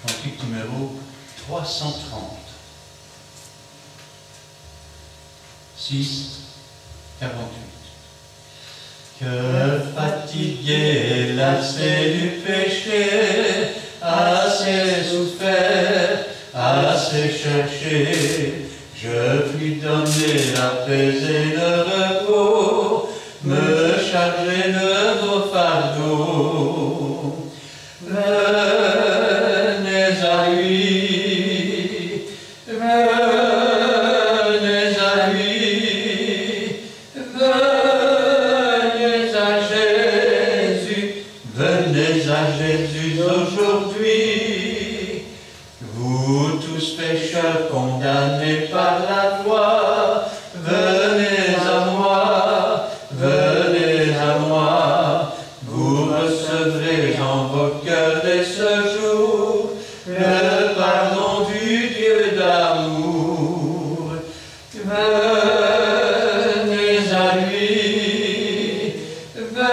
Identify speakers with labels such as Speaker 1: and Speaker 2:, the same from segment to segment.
Speaker 1: Cantique numéro 330. 6, 48. Que fatigué, lassé du péché, assez souffert, assez cherché, je puis donner la paix et le repos, me charger de vos fardeaux. Venez à lui, venez à lui, venez à Jésus, venez à Jésus aujourd'hui. Vous tous pécheurs condamnés par la loi, venez à moi, venez à moi. Vous recevrez en vos cœurs dès ce jour le pardon du Dieu d'amour. Venez à lui, venez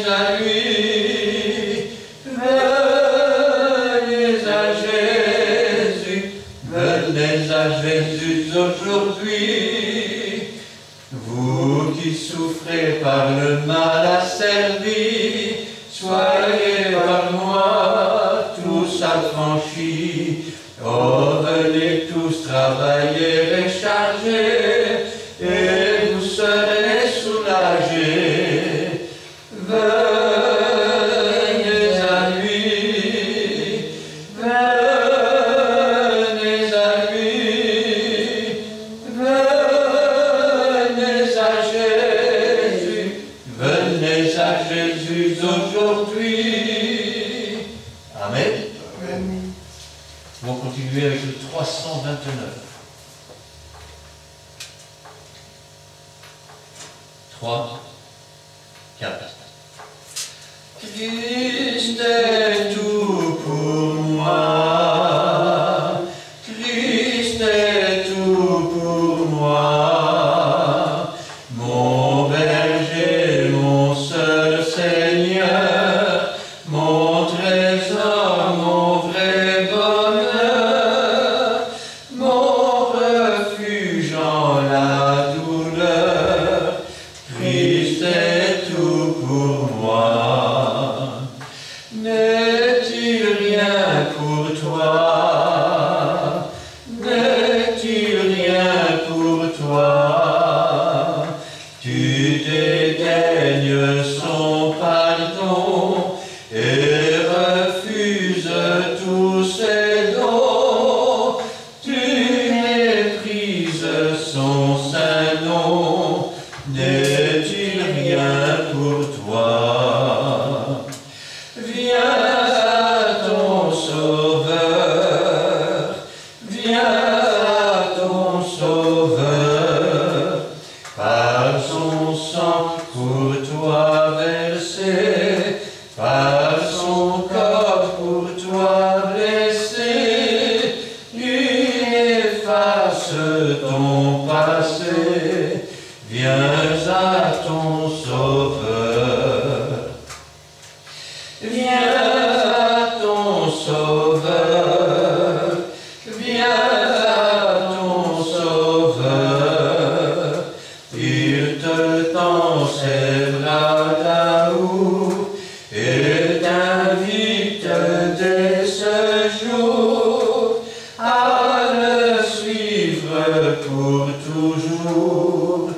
Speaker 1: à lui, venez à Jésus, venez à Jésus aujourd'hui. Vous qui souffrez par le mal asservi, soyez par moi tous affranchis. Oh, venez tous travailler et charger, et vous serez soulagés. Venez à lui, venez à lui, venez à Jésus, venez à Jésus aujourd'hui. Amen.
Speaker 2: Amen.
Speaker 1: On va continuer avec le 329. 3, 4. Christ est tout pour moi. Christ est tout pour moi. Mon berger, mon seul Seigneur, mon trésor, mon vrai bonheur, mon refuge en la douleur. Christ est tout pour moi. N'est-il rien pour toi? N'est-il rien pour toi? Tu dédaignes son pardon et refuses tous ses dons. Tu méprises son saint nom. N'est-il rien pour toi? Viens à ton Sauveur, viens à ton Sauveur, par son sang pour toi versé, par son corps pour toi blessé, il efface ton passé. Viens à ton Sauveur. Viens à ton Sauveur. Viens à ton Sauveur. Il te tend ses bras d'amour et t'invite dès ce jour à le suivre pour toujours.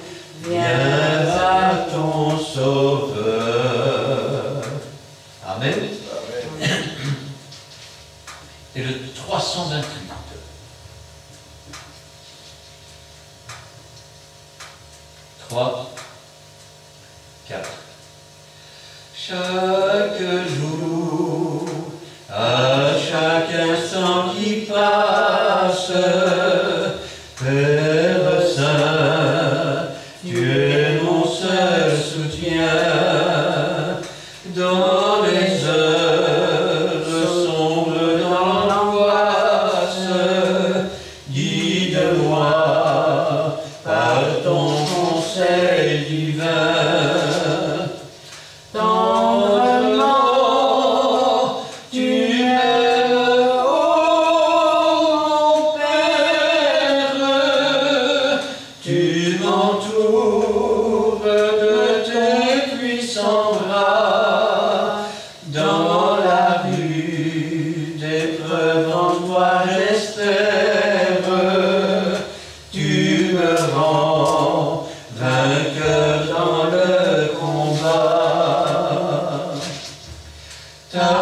Speaker 1: Viens à ton Sauveur. Amen. Et le 328. 3, 4. Chaque jour, à chaque instant qui passe, Père Saint, tu es mon seul soutien dans les heures sombres, dans l'angoisse. Guide-moi par ton conseil divin. Tendre
Speaker 2: rude épreuve en toi j'espère, tu me rends vainqueur dans le combat. Ta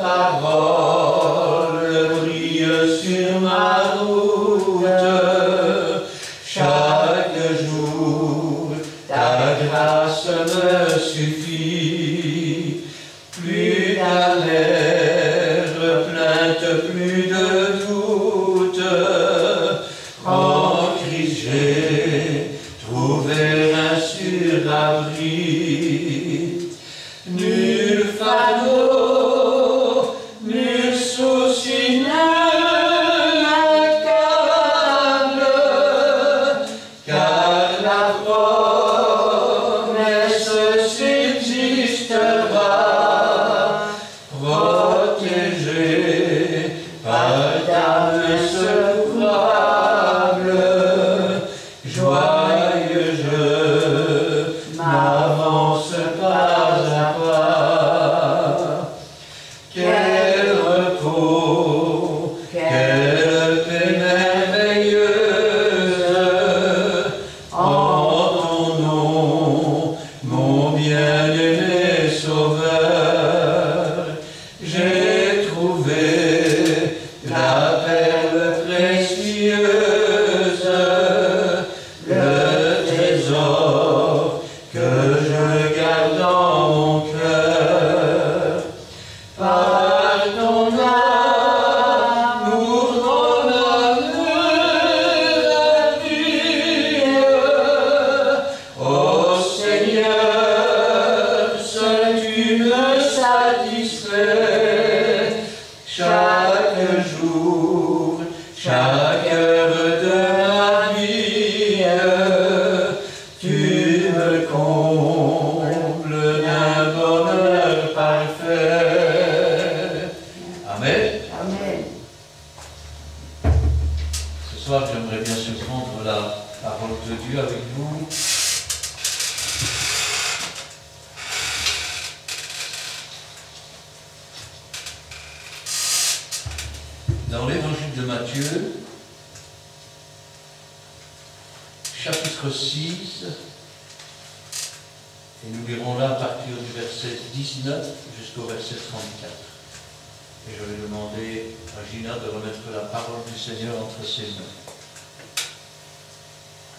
Speaker 2: parole brille sur ma route, chaque jour ta grâce me suffit. Plus d'amères plaintes, plus de doute, en Christ j'ai trouvé un sûr abri. Nul fardeau, nul souci ne m'accable, car la promesse subsistera, protégé par ta main secourable. Joyeux je m'avance pas à pas. Quel repos, quelle paix merveilleuse en ton nom, mon bien-aimé Sauveur. J'ai trouvé la perle précieuse, le trésor que je garde dans mon cœur. Par ton amour, ton amour ô Seigneur, seul tu me satisfais. Chaque jour, chaque heure de ma vie, tu me combles d'un bonheur parfait. Amen.
Speaker 3: Amen.
Speaker 1: Ce soir, j'aimerais bien se prendre la parole de Dieu avec vous. Dans l'évangile de Matthieu, chapitre 6, et nous lirons là à partir du verset 19 jusqu'au verset 34. Et je vais demander à Gina de remettre la parole du Seigneur entre ses mains.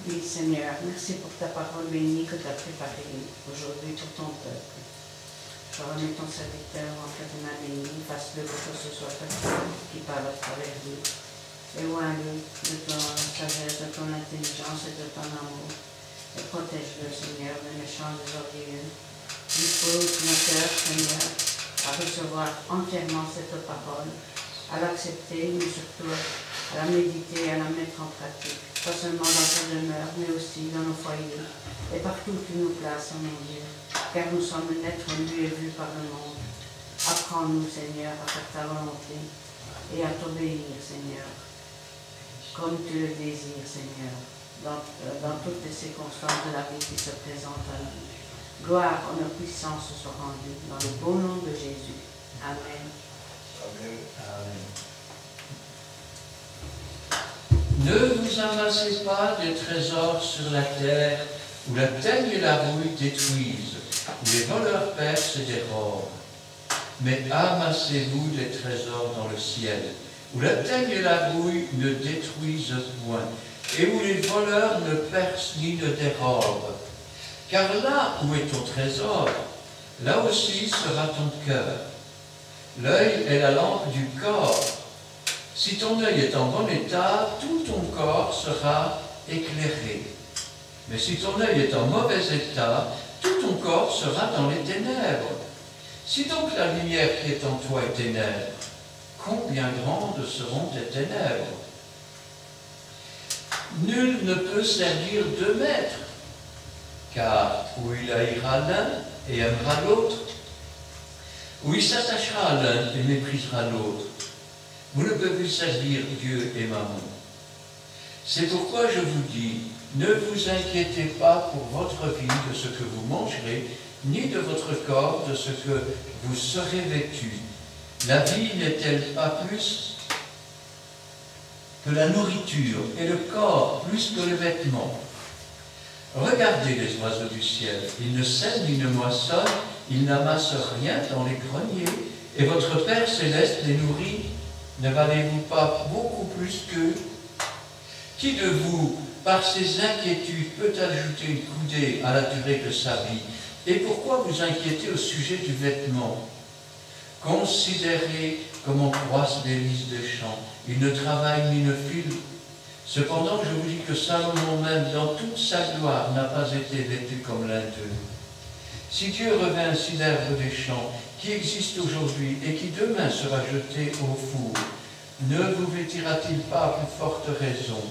Speaker 3: Oui, Seigneur, merci pour ta parole bénie que tu as préparée aujourd'hui pour ton peuple. Je remets ton serviteur entre tes mains bénies, fasse-le pour que ce soit toi qui parle à travers lui. Éloigne-le de ton sagesse, de ton intelligence et de ton amour. Et protège-le, Seigneur, des méchants des orgueilleux. Dispose nos cœurs, Seigneur, à recevoir entièrement cette parole, à l'accepter, mais surtout à la méditer, à la mettre en pratique. Pas seulement dans ta demeure, mais aussi dans nos foyers et partout où tu nous places, mon Dieu, car nous sommes naître lus et vus par le monde. Apprends-nous, Seigneur, à faire ta volonté et à t'obéir, Seigneur, comme tu le désires, Seigneur, dans toutes les circonstances de la vie qui se présentent à nous. Gloire, honneur, puissance soit rendue dans le beau nom de Jésus. Amen.
Speaker 1: Amen. Ne vous amassez pas des trésors sur la terre, où la teigne et la rouille détruisent, où les voleurs percent et dérobent. Mais amassez-vous des trésors dans le ciel, où la teigne et la rouille ne détruisent point, et où les voleurs ne percent ni ne dérobent. Car là où est ton trésor, là aussi sera ton cœur. L'œil est la lampe du corps. Si ton œil est en bon état, tout ton corps sera éclairé. Mais si ton œil est en mauvais état, tout ton corps sera dans les ténèbres. Si donc la lumière qui est en toi est ténèbres, combien grandes seront tes ténèbres? Nul ne peut servir deux maîtres, car ou il haïra l'un et aimera l'autre, ou il s'attachera à l'un et méprisera l'autre. Vous ne pouvez plus servir Dieu et Mammon. C'est pourquoi je vous dis, ne vous inquiétez pas pour votre vie de ce que vous mangerez, ni de votre corps de ce que vous serez vêtus. La vie n'est-elle pas plus que la nourriture et le corps plus que le vêtement? Regardez les oiseaux du ciel, ils ne sèment ni ne moissonnent, ils n'amassent rien dans les greniers, et votre Père céleste les nourrit. Ne valez-vous pas beaucoup plus qu'eux? Qui de vous, par ses inquiétudes, peut ajouter une coudée à la durée de sa vie? Et pourquoi vous inquiétez au sujet du vêtement? Considérez comment croissent les lys des champs. Ils ne travaillent ni ne filent. Cependant, je vous dis que Salomon même, dans toute sa gloire, n'a pas été vêtu comme l'un d'eux. Si Dieu revêt ainsi l'herbe des champs, qui existe aujourd'hui et qui demain sera jetée au four, ne vous vêtira-t-il pas à plus forte raison,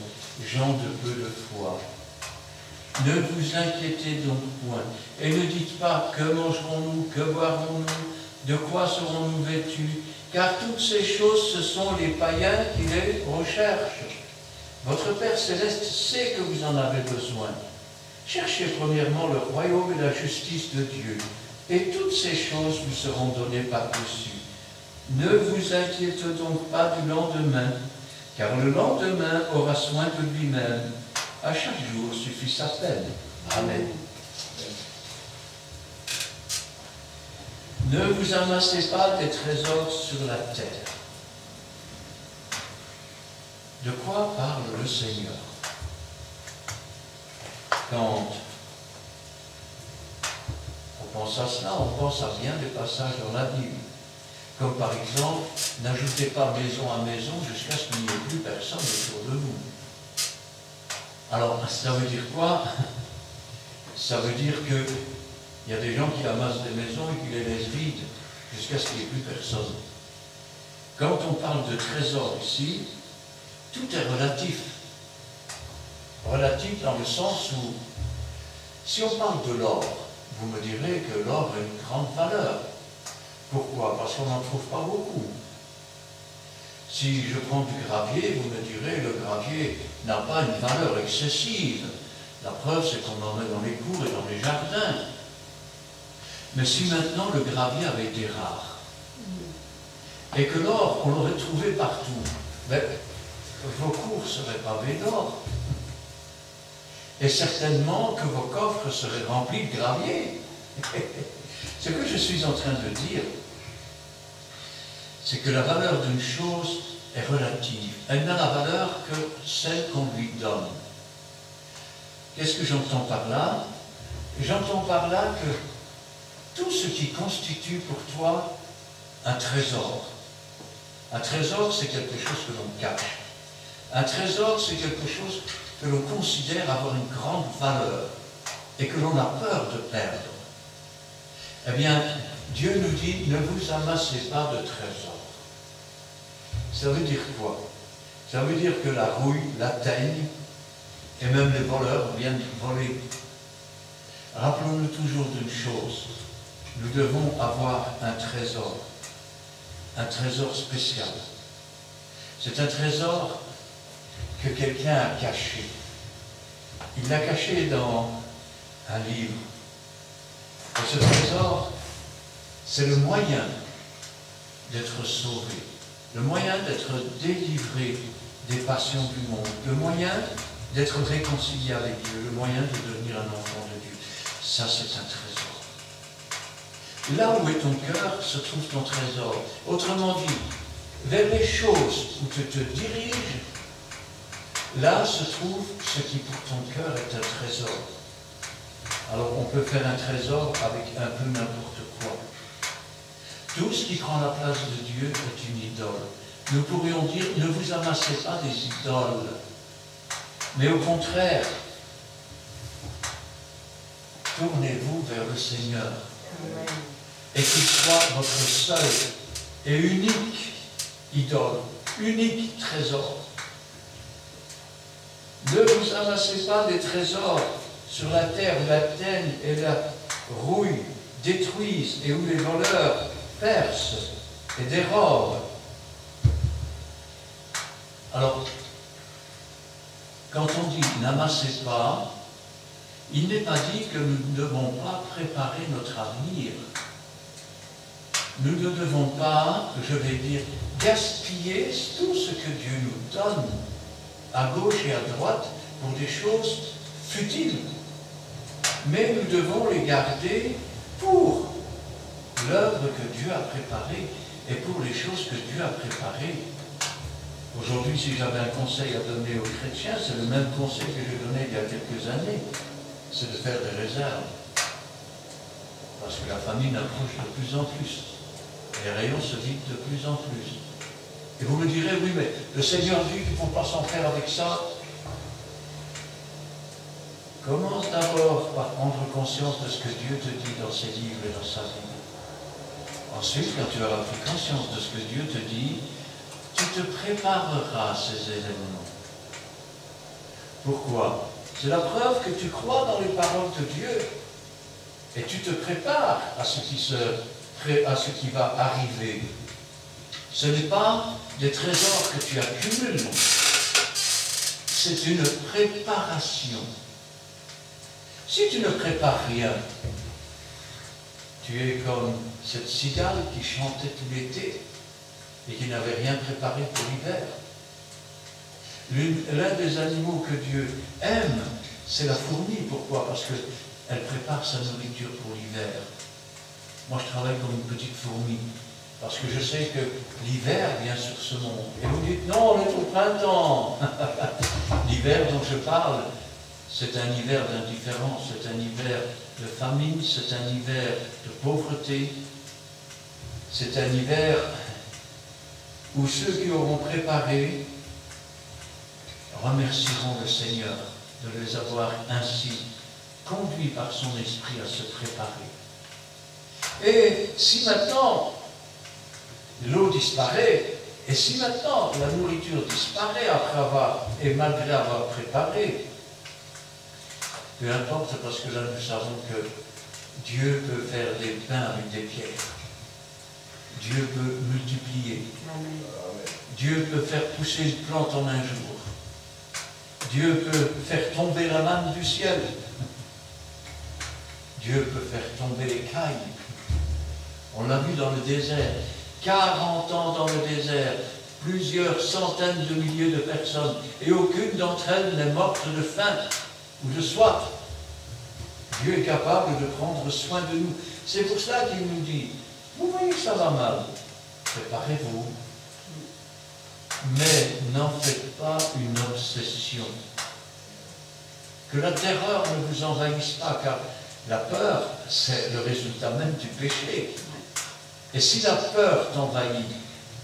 Speaker 1: gens de peu de foi? Ne vous inquiétez donc point, et ne dites pas que mangerons-nous, que boirons-nous, de quoi serons-nous vêtus, car toutes ces choses, ce sont les païens qui les recherchent. Votre Père céleste sait que vous en avez besoin. Cherchez premièrement le royaume et la justice de Dieu, et toutes ces choses vous seront données par-dessus. Ne vous inquiétez donc pas du lendemain, car le lendemain aura soin de lui-même. À chaque jour suffit sa peine. Amen. Ne vous amassez pas des trésors sur la terre. De quoi parle le Seigneur? Quand on pense à cela, on pense à bien des passages dans la Bible. Comme par exemple, n'ajoutez pas maison à maison jusqu'à ce qu'il n'y ait plus personne autour de vous. Alors, ça veut dire quoi? Ça veut dire qu'il y a des gens qui amassent des maisons et qui les laissent vides jusqu'à ce qu'il n'y ait plus personne. Quand on parle de trésor ici, tout est relatif. Relatif dans le sens où, si on parle de l'or, vous me direz que l'or a une grande valeur. Pourquoi? Parce qu'on n'en trouve pas beaucoup. Si je prends du gravier, vous me direz que le gravier n'a pas une valeur excessive. La preuve, c'est qu'on en met dans les cours et dans les jardins. Mais si maintenant le gravier avait été rare, et que l'or, on l'aurait trouvé partout, ben, vos cours seraient pavés d'or. Et certainement que vos coffres seraient remplis de gravier. Ce que je suis en train de dire, c'est que la valeur d'une chose est relative. Elle n'a la valeur que celle qu'on lui donne. Qu'est-ce que j'entends par là? J'entends par là que tout ce qui constitue pour toi un trésor. Un trésor, c'est quelque chose que l'on cache. Un trésor, c'est quelque chose que l'on considère avoir une grande valeur et que l'on a peur de perdre. Eh bien, Dieu nous dit, ne vous amassez pas de trésors. Ça veut dire quoi? Ça veut dire que la rouille, la teigne, et même les voleurs viennent voler. Rappelons-nous toujours d'une chose, nous devons avoir un trésor spécial. C'est un trésor que quelqu'un a caché. Il l'a caché dans un livre. Et ce trésor, c'est le moyen d'être sauvé, le moyen d'être délivré des passions du monde, le moyen d'être réconcilié avec Dieu, le moyen de devenir un enfant de Dieu. Ça, c'est un trésor. Là où est ton cœur, se trouve ton trésor. Autrement dit, vers les choses où tu te diriges, là se trouve ce qui pour ton cœur est un trésor. Alors on peut faire un trésor avec un peu n'importe quoi. Tout ce qui prend la place de Dieu est une idole. Nous pourrions dire, ne vous amassez pas des idoles, mais au contraire, tournez-vous vers le Seigneur. Amen. Et qu'il soit votre seul et unique idole, unique trésor. Ne vous amassez pas des trésors sur la terre où la teigne et la rouille détruisent et où les voleurs percent et dérobent. Alors, quand on dit n'amassez pas, il n'est pas dit que nous ne devons pas préparer notre avenir. nous ne devons pas, je vais dire, gaspiller tout ce que Dieu nous donne, à gauche et à droite, pour des choses futiles. Mais nous devons les garder pour l'œuvre que Dieu a préparée et pour les choses que Dieu a préparées. Aujourd'hui, si j'avais un conseil à donner aux chrétiens, c'est le même conseil que j'ai donné il y a quelques années, c'est de faire des réserves. Parce que la famine approche de plus en plus. Les rayons se vident de plus en plus. Et vous me direz, oui, mais le Seigneur dit qu'il ne faut pas s'en faire avec ça. Commence d'abord par prendre conscience de ce que Dieu te dit dans ses livres et dans sa Bible. Ensuite, quand tu auras pris conscience de ce que Dieu te dit, tu te prépareras à ces événements. Pourquoi? C'est la preuve que tu crois dans les paroles de Dieu. Et tu te prépares à ce qui va arriver. Ce n'est pas des trésors que tu accumules. C'est une préparation. Si tu ne prépares rien, tu es comme cette cigale qui chantait tout l'été et qui n'avait rien préparé pour l'hiver. L'un des animaux que Dieu aime, c'est la fourmi. Pourquoi? Parce qu'elle prépare sa nourriture pour l'hiver. Moi, je travaille comme une petite fourmi, parce que je sais que l'hiver vient sur ce monde. Et vous dites, non, on est au printemps. L'hiver dont je parle, c'est un hiver d'indifférence, c'est un hiver de famine, c'est un hiver de pauvreté, c'est un hiver où ceux qui auront préparé remercieront le Seigneur de les avoir ainsi conduits par son esprit à se préparer. Et si maintenant l'eau disparaît, et si maintenant la nourriture disparaît après avoir, et malgré avoir préparé, peu importe, parce que là nous savons que Dieu peut faire des pains avec des pierres. Dieu peut multiplier. Amen. Dieu peut faire pousser une plante en un jour. Dieu peut faire tomber la manne du ciel. Dieu peut faire tomber les cailles. On l'a vu dans le désert. 40 ans dans le désert, plusieurs centaines de milliers de personnes, et aucune d'entre elles n'est morte de faim ou de soif. Dieu est capable de prendre soin de nous. C'est pour cela qu'il nous dit, vous voyez que ça va mal, préparez-vous, mais n'en faites pas une obsession. Que la terreur ne vous envahisse pas, car la peur, c'est le résultat même du péché. Et si la peur t'envahit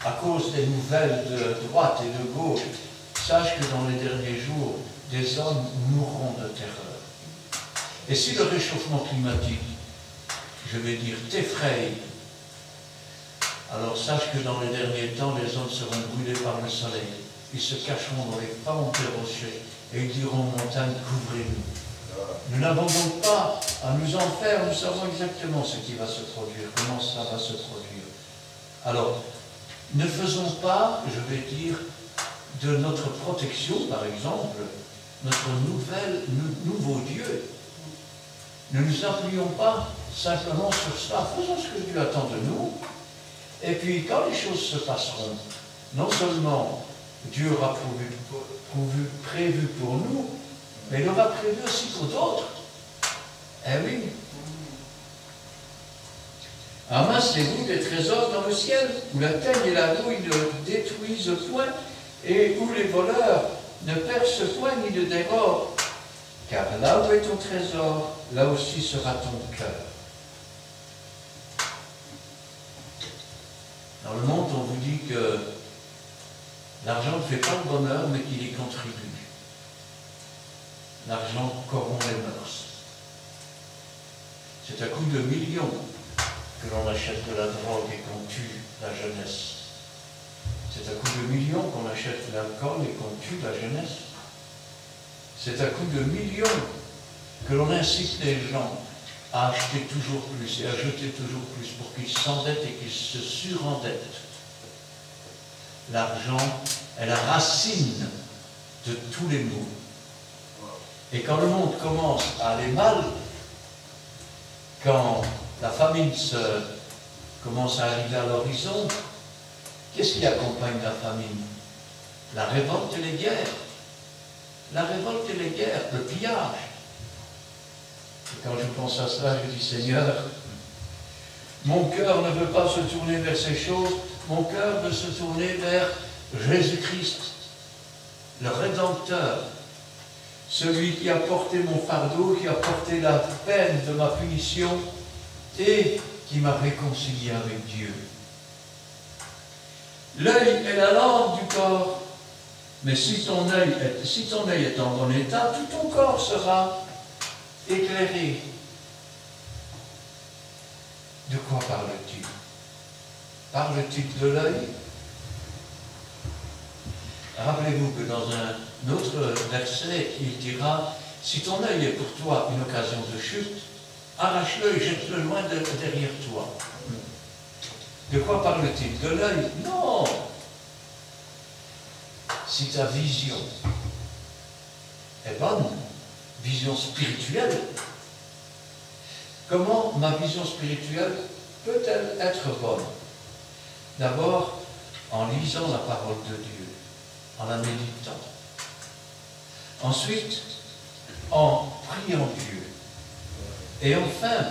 Speaker 1: à cause des nouvelles de droite et de gauche, sache que dans les derniers jours, des hommes mourront de terreur. Et si le réchauffement climatique, je vais dire, t'effraie, alors sache que dans les derniers temps, les hommes seront brûlés par le soleil. Ils se cacheront dans les pentes des rochers et ils diront aux montagnes, couvrez-nous. Nous n'avons donc pas à nous en faire, nous savons exactement ce qui va se produire, comment ça va se produire. Alors, ne faisons pas, je vais dire, de notre protection, par exemple, notre nouveau Dieu. Ne nous appuyons pas simplement sur cela, faisons ce que Dieu attend de nous, et puis quand les choses se passeront, non seulement Dieu aura prévu pour nous, mais il aura prévu aussi pour d'autres. Eh oui. Amassez-vous des trésors dans le ciel, où la teigne et la rouille ne détruisent point, et où les voleurs ne percent point ni ne dévorent. Car là où est ton trésor, là aussi sera ton cœur. Dans le monde, on vous dit que l'argent ne fait pas le bonheur, mais qu'il y contribue. L'argent corrompt les mœurs. C'est à coup de millions que l'on achète de la drogue et qu'on tue la jeunesse. C'est à coup de millions qu'on achète de l'alcool et qu'on tue la jeunesse. C'est à coup de millions que l'on incite les gens à acheter toujours plus et à jeter toujours plus pour qu'ils s'endettent et qu'ils se surendettent. L'argent est la racine de tous les maux. Et quand le monde commence à aller mal, quand la famine commence à arriver à l'horizon, qu'est-ce qui accompagne la famine? La révolte et les guerres. La révolte et les guerres, le pillage. Et quand je pense à cela, je dis, Seigneur, mon cœur ne veut pas se tourner vers ces choses, mon cœur veut se tourner vers Jésus-Christ, le Rédempteur, celui qui a porté mon fardeau, qui a porté la peine de ma punition et qui m'a réconcilié avec Dieu. L'œil est la lampe du corps, mais si ton œil est en bon état, tout ton corps sera éclairé. De quoi parle-t-il? Parle-t-il de l'œil? Rappelez-vous que dans un autre verset, il dira, si ton œil est pour toi une occasion de chute, arrache-le et jette-le loin derrière toi. De quoi parle-t-il? De l'œil? Non! Si ta vision est bonne, vision spirituelle, comment ma vision spirituelle peut-elle être bonne? D'abord, en lisant la parole de Dieu, en la méditant. Ensuite, en priant Dieu. Et enfin,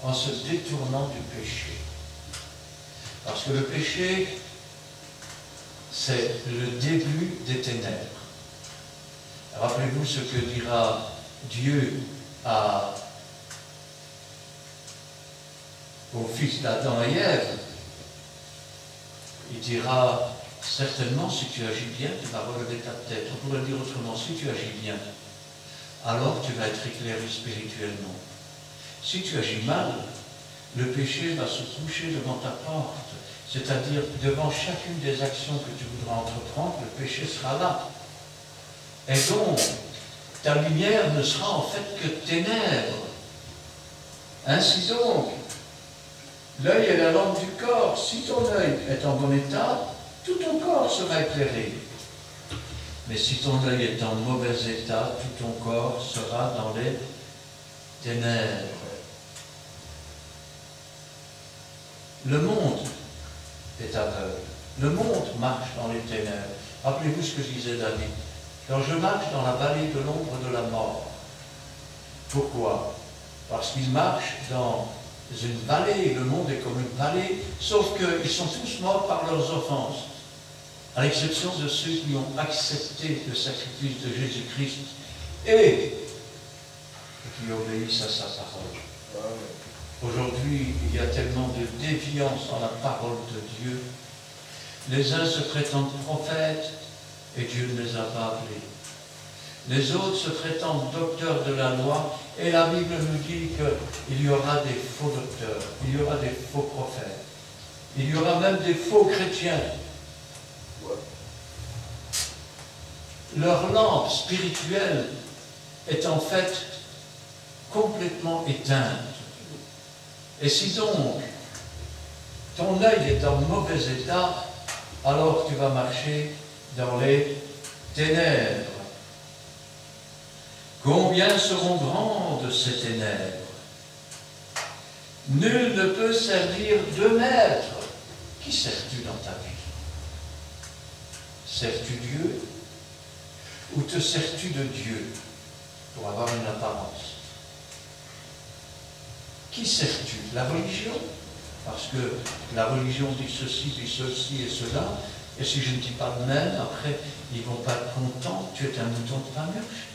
Speaker 1: en se détournant du péché. Parce que le péché, c'est le début des ténèbres. Rappelez-vous ce que dira Dieu au fils d'Adam et Ève. Il dira, certainement, si tu agis bien, tu vas relever ta tête. On pourrait dire autrement, si tu agis bien, alors tu vas être éclairé spirituellement. Si tu agis mal, le péché va se coucher devant ta porte. C'est-à-dire, devant chacune des actions que tu voudras entreprendre, le péché sera là. Et donc, ta lumière ne sera en fait que ténèbres. Ainsi donc, l'œil est la lampe du corps. Si ton œil est en bon état, tout ton corps sera éclairé. Mais si ton œil est en mauvais état, tout ton corps sera dans les ténèbres. Le monde est aveugle. Le monde marche dans les ténèbres. Rappelez-vous ce que disait David. Quand je marche dans la vallée de l'ombre de la mort. Pourquoi? Parce qu'il marche dans une vallée, le monde est comme une vallée, sauf qu'ils sont tous morts par leurs offenses, à l'exception de ceux qui ont accepté le sacrifice de Jésus-Christ et qui obéissent à sa parole. Aujourd'hui, il y a tellement de déviance dans la parole de Dieu. Les uns se prétendent prophètes et Dieu ne les a pas appelés. Les autres se prétendent docteurs de la loi et la Bible nous dit qu'il y aura des faux docteurs, il y aura des faux prophètes, il y aura même des faux chrétiens. Leur lampe spirituelle est en fait complètement éteinte. Et si donc ton œil est en mauvais état, alors tu vas marcher dans les ténèbres. Combien seront grandes ces ténèbres? Nul ne peut servir deux maîtres. Qui sers-tu dans ta vie? Sers-tu Dieu ou te sers-tu de Dieu pour avoir une apparence? Qui sers-tu? La religion? Parce que la religion dit ceci et cela, et si je ne dis pas de même, après, ils ne vont pas être contents, tu es un mouton de Pamurche.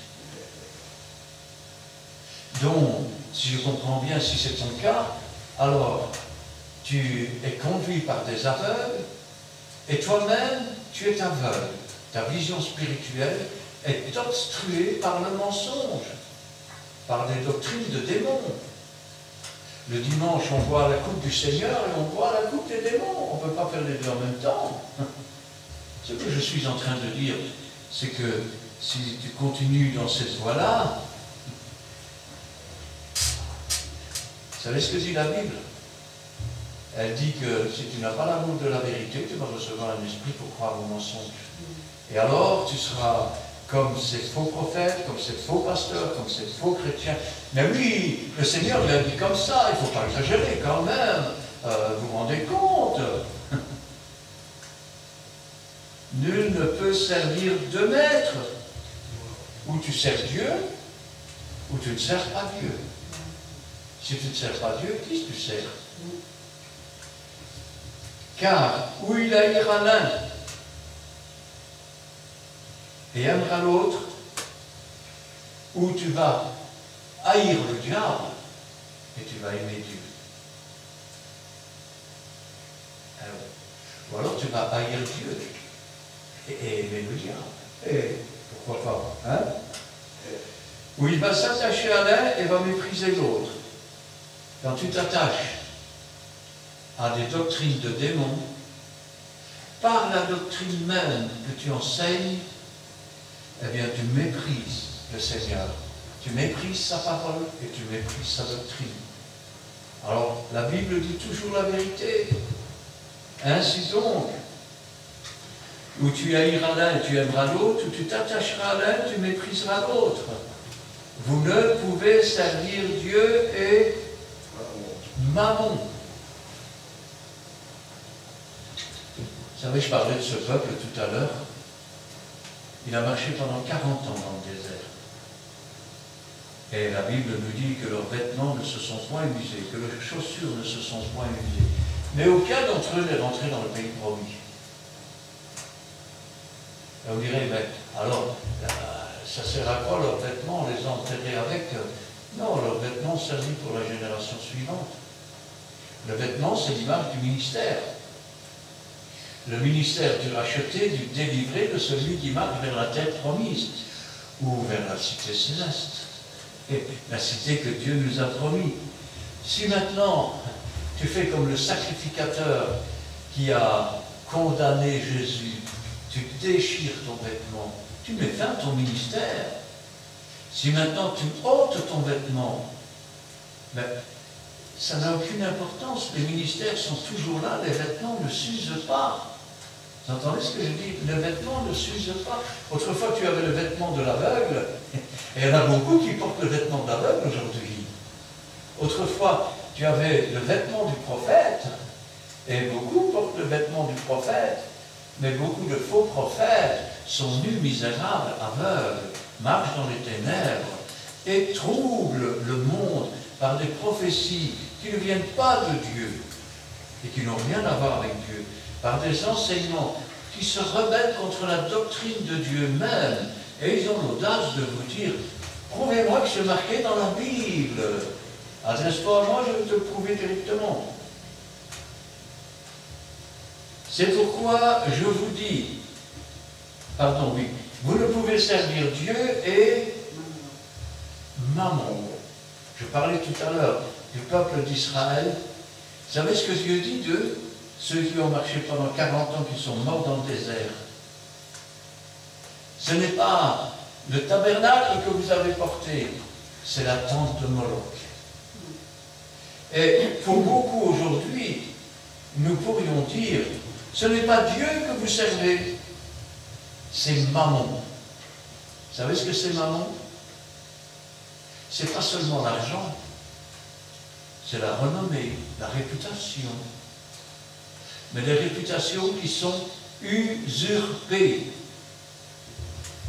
Speaker 1: Donc, si je comprends bien, si c'est ton cas, alors tu es conduit par des aveugles, et toi-même, tu es aveugle. Ta vision spirituelle est obstruée par le mensonge, par des doctrines de démons. Le dimanche, on boit la coupe du Seigneur et on boit la coupe des démons. On ne peut pas faire les deux en même temps. Ce que je suis en train de dire, c'est que si tu continues dans cette voie-là, vous savez ce que dit la Bible? Elle dit que si tu n'as pas l'amour de la vérité, tu vas recevoir un esprit pour croire au mensonge. Et alors, tu seras comme ces faux prophètes, comme ces faux pasteurs, comme ces faux chrétiens. Mais oui, le Seigneur l'a dit comme ça, il ne faut pas exagérer quand même. vous vous rendez compte? Nul ne peut servir deux maîtres. Ou tu sers Dieu, ou tu ne sers pas Dieu. Si tu ne sers pas Dieu, qui tu sers? Car ou il haïra l'un et aimera l'autre, ou tu vas haïr le diable et tu vas aimer Dieu. Ou alors tu vas haïr Dieu et aimer le diable. Et pourquoi pas, hein? Ou il va s'attacher à l'un et va mépriser l'autre. Quand tu t'attaches à des doctrines de démons, par la doctrine même que tu enseignes, eh bien tu méprises le Seigneur. Tu méprises sa parole et tu méprises sa doctrine. Alors, la Bible dit toujours la vérité. Ainsi donc, où tu haïras l'un et tu aimeras l'autre, où tu t'attacheras à l'un, tu mépriseras l'autre. Vous ne pouvez servir Dieu et Mammon. Vous savez, je parlais de ce peuple tout à l'heure. Il a marché pendant 40 ans dans le désert. Et la Bible nous dit que leurs vêtements ne se sont point usés, que leurs chaussures ne se sont point usées. Mais aucun d'entre eux n'est rentré dans le pays promis. Et on dirait, mais alors, ça sert à quoi leurs vêtements? On les a enterrés avec? Non, leurs vêtements servent pour la génération suivante. Le vêtement, c'est l'image du ministère. Le ministère du racheté, du délivré, de celui qui marche vers la terre promise, ou vers la cité céleste, et la cité que Dieu nous a promis. Si maintenant, tu fais comme le sacrificateur qui a condamné Jésus, tu déchires ton vêtement, tu mets fin à ton ministère. Si maintenant tu ôtes ton vêtement, ben, ça n'a aucune importance. Les ministères sont toujours là, les vêtements ne s'usent pas. Vous entendez ce que je dis? Le vêtement ne s'use pas. Autrefois, tu avais le vêtement de l'aveugle, et il y en a beaucoup qui portent le vêtement de l'aveugle aujourd'hui. Autrefois, tu avais le vêtement du prophète, et beaucoup portent le vêtement du prophète, mais beaucoup de faux prophètes sont nus, misérables, aveugles, marchent dans les ténèbres, et troublent le monde par des prophéties qui ne viennent pas de Dieu, et qui n'ont rien à voir avec Dieu, par des enseignements qui se rebellent contre la doctrine de Dieu même, et ils ont l'audace de vous dire, prouvez-moi que c'est marqué dans la Bible. Adresse-toi à moi, je vais te le prouver directement. C'est pourquoi je vous dis, pardon, oui, vous ne pouvez servir Dieu et Mammon. Je parlais tout à l'heure du peuple d'Israël. Vous savez ce que Dieu dit d'eux? Ceux qui ont marché pendant 40 ans, qui sont morts dans le désert. Ce n'est pas le tabernacle que vous avez porté, c'est la tente de Moloch. Et pour beaucoup aujourd'hui, nous pourrions dire, ce n'est pas Dieu que vous servez, c'est Mammon. Vous savez ce que c'est Mammon? C'est pas seulement l'argent, c'est la renommée, la réputation. Mais des réputations qui sont usurpées.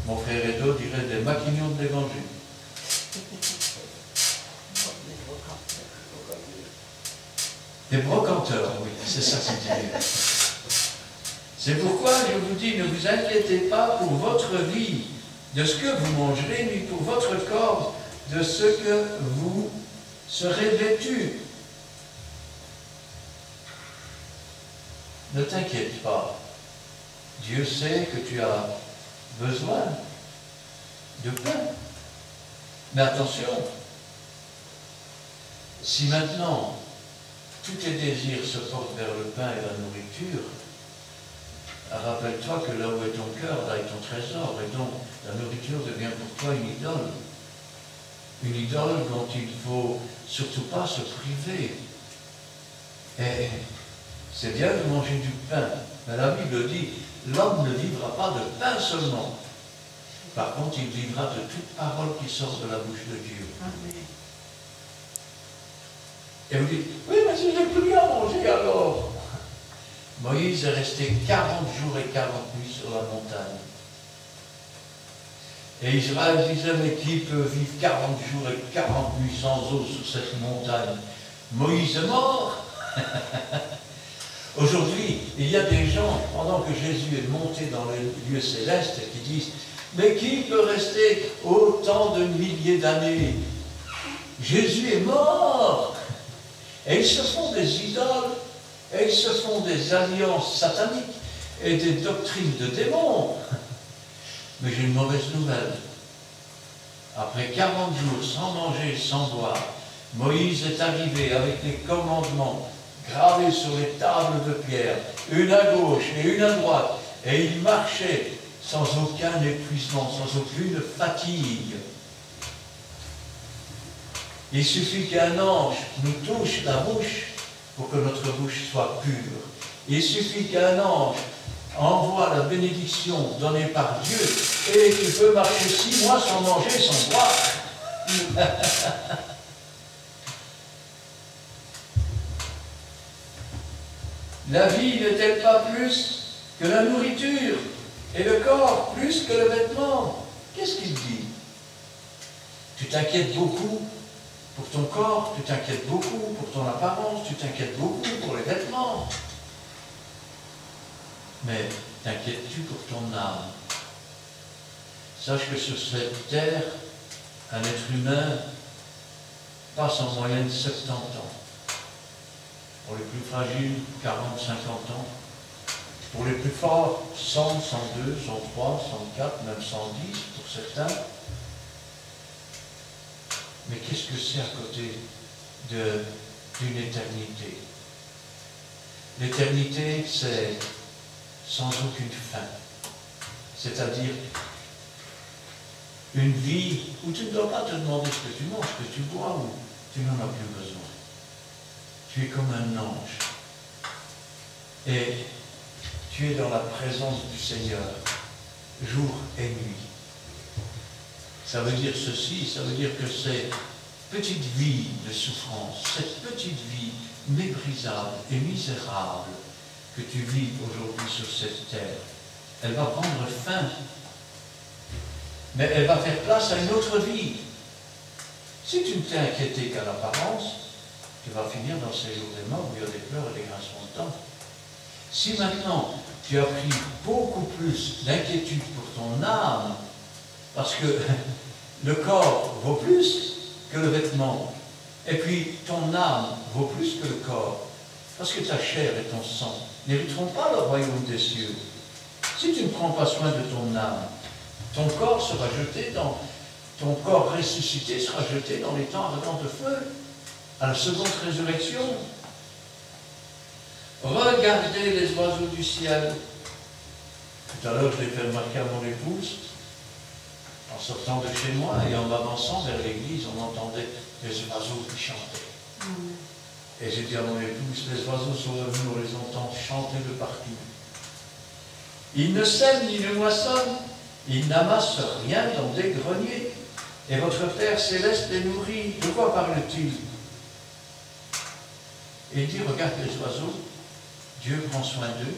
Speaker 1: Mon frère Edo dirait des maquignons de l'évangile. Des brocanteurs, oui, c'est ça que je dirais. C'est pourquoi je vous dis, ne vous inquiétez pas pour votre vie, de ce que vous mangerez, ni pour votre corps, de ce que vous serez vêtus. Ne t'inquiète pas. Dieu sait que tu as besoin de pain. Mais attention, si maintenant tous tes désirs se portent vers le pain et la nourriture, rappelle-toi que là où est ton cœur, là est ton trésor, et donc la nourriture devient pour toi une idole. Une idole dont il ne faut surtout pas se priver. Et c'est bien de manger du pain, mais la Bible dit, l'homme ne vivra pas de pain seulement. Par contre, il vivra de toute parole qui sort de la bouche de Dieu.
Speaker 3: Amen.
Speaker 1: Et vous dites, oui, mais si j'ai plus rien à manger, montez alors. Moïse est resté 40 jours et 40 nuits sur la montagne. Et Israël disait, mais qui peut vivre 40 jours et 40 nuits sans eau sur cette montagne? Moïse est mort. Aujourd'hui, il y a des gens, pendant que Jésus est monté dans les lieux célestes, qui disent, mais qui peut rester autant de milliers d'années? Jésus est mort. Et ils se font des idoles, et ils se font des alliances sataniques, et des doctrines de démons. Mais j'ai une mauvaise nouvelle. Après 40 jours sans manger, sans boire, Moïse est arrivé avec les commandements gravés sur les tables de pierre, une à gauche et une à droite, et il marchait sans aucun épuisement, sans aucune fatigue. Il suffit qu'un ange nous touche la bouche pour que notre bouche soit pure. Il suffit qu'un ange envoie la bénédiction donnée par Dieu et tu peux marcher 6 mois sans manger, sans boire. La vie n'est-elle pas plus que la nourriture et le corps plus que le vêtement? Qu'est-ce qu'il dit? Tu t'inquiètes beaucoup pour ton corps, tu t'inquiètes beaucoup pour ton apparence, tu t'inquiètes beaucoup pour les vêtements. Mais t'inquiètes-tu pour ton âme? Sache que sur cette terre, un être humain passe en moyenne 70 ans. Pour les plus fragiles, 40, 50 ans. Pour les plus forts, 100, 102, 103, 104, même 110 pour certains. Mais qu'est-ce que c'est à côté d'une éternité? L'éternité, c'est sans aucune fin. C'est-à-dire une vie où tu ne dois pas te demander ce que tu manges, ce que tu bois, ou tu n'en as plus besoin. Tu es comme un ange. Et tu es dans la présence du Seigneur, jour et nuit. Ça veut dire ceci, ça veut dire que cette petite vie de souffrance, cette petite vie méprisable et misérable que tu vis aujourd'hui sur cette terre, elle va prendre fin. Mais elle va faire place à une autre vie. Si tu ne t'es inquiété qu'à l'apparence, tu vas finir dans ces jours des morts où il y a des pleurs et des grincements de dents. Si maintenant tu as pris beaucoup plus d'inquiétude pour ton âme, parce que le corps vaut plus que le vêtement, et puis ton âme vaut plus que le corps, parce que ta chair et ton sang n'hériteront pas le royaume des cieux. Si tu ne prends pas soin de ton âme, ton corps sera jeté ton corps ressuscité sera jeté dans les temps ardents de feu, à la seconde résurrection. Regardez les oiseaux du ciel. Tout à l'heure, je l'ai fait remarquer à mon épouse, en sortant de chez moi et en m'avançant vers l'église, on entendait des oiseaux qui chantaient. Et j'ai dit à mon épouse, les oiseaux sont revenus, on les entend chanter de partout. Ils ne sèment ni ne moissonnent, ils n'amassent rien dans des greniers, et votre Père céleste les nourrit. De quoi parle-t-il? Et il dit, regarde les oiseaux, Dieu prend soin d'eux,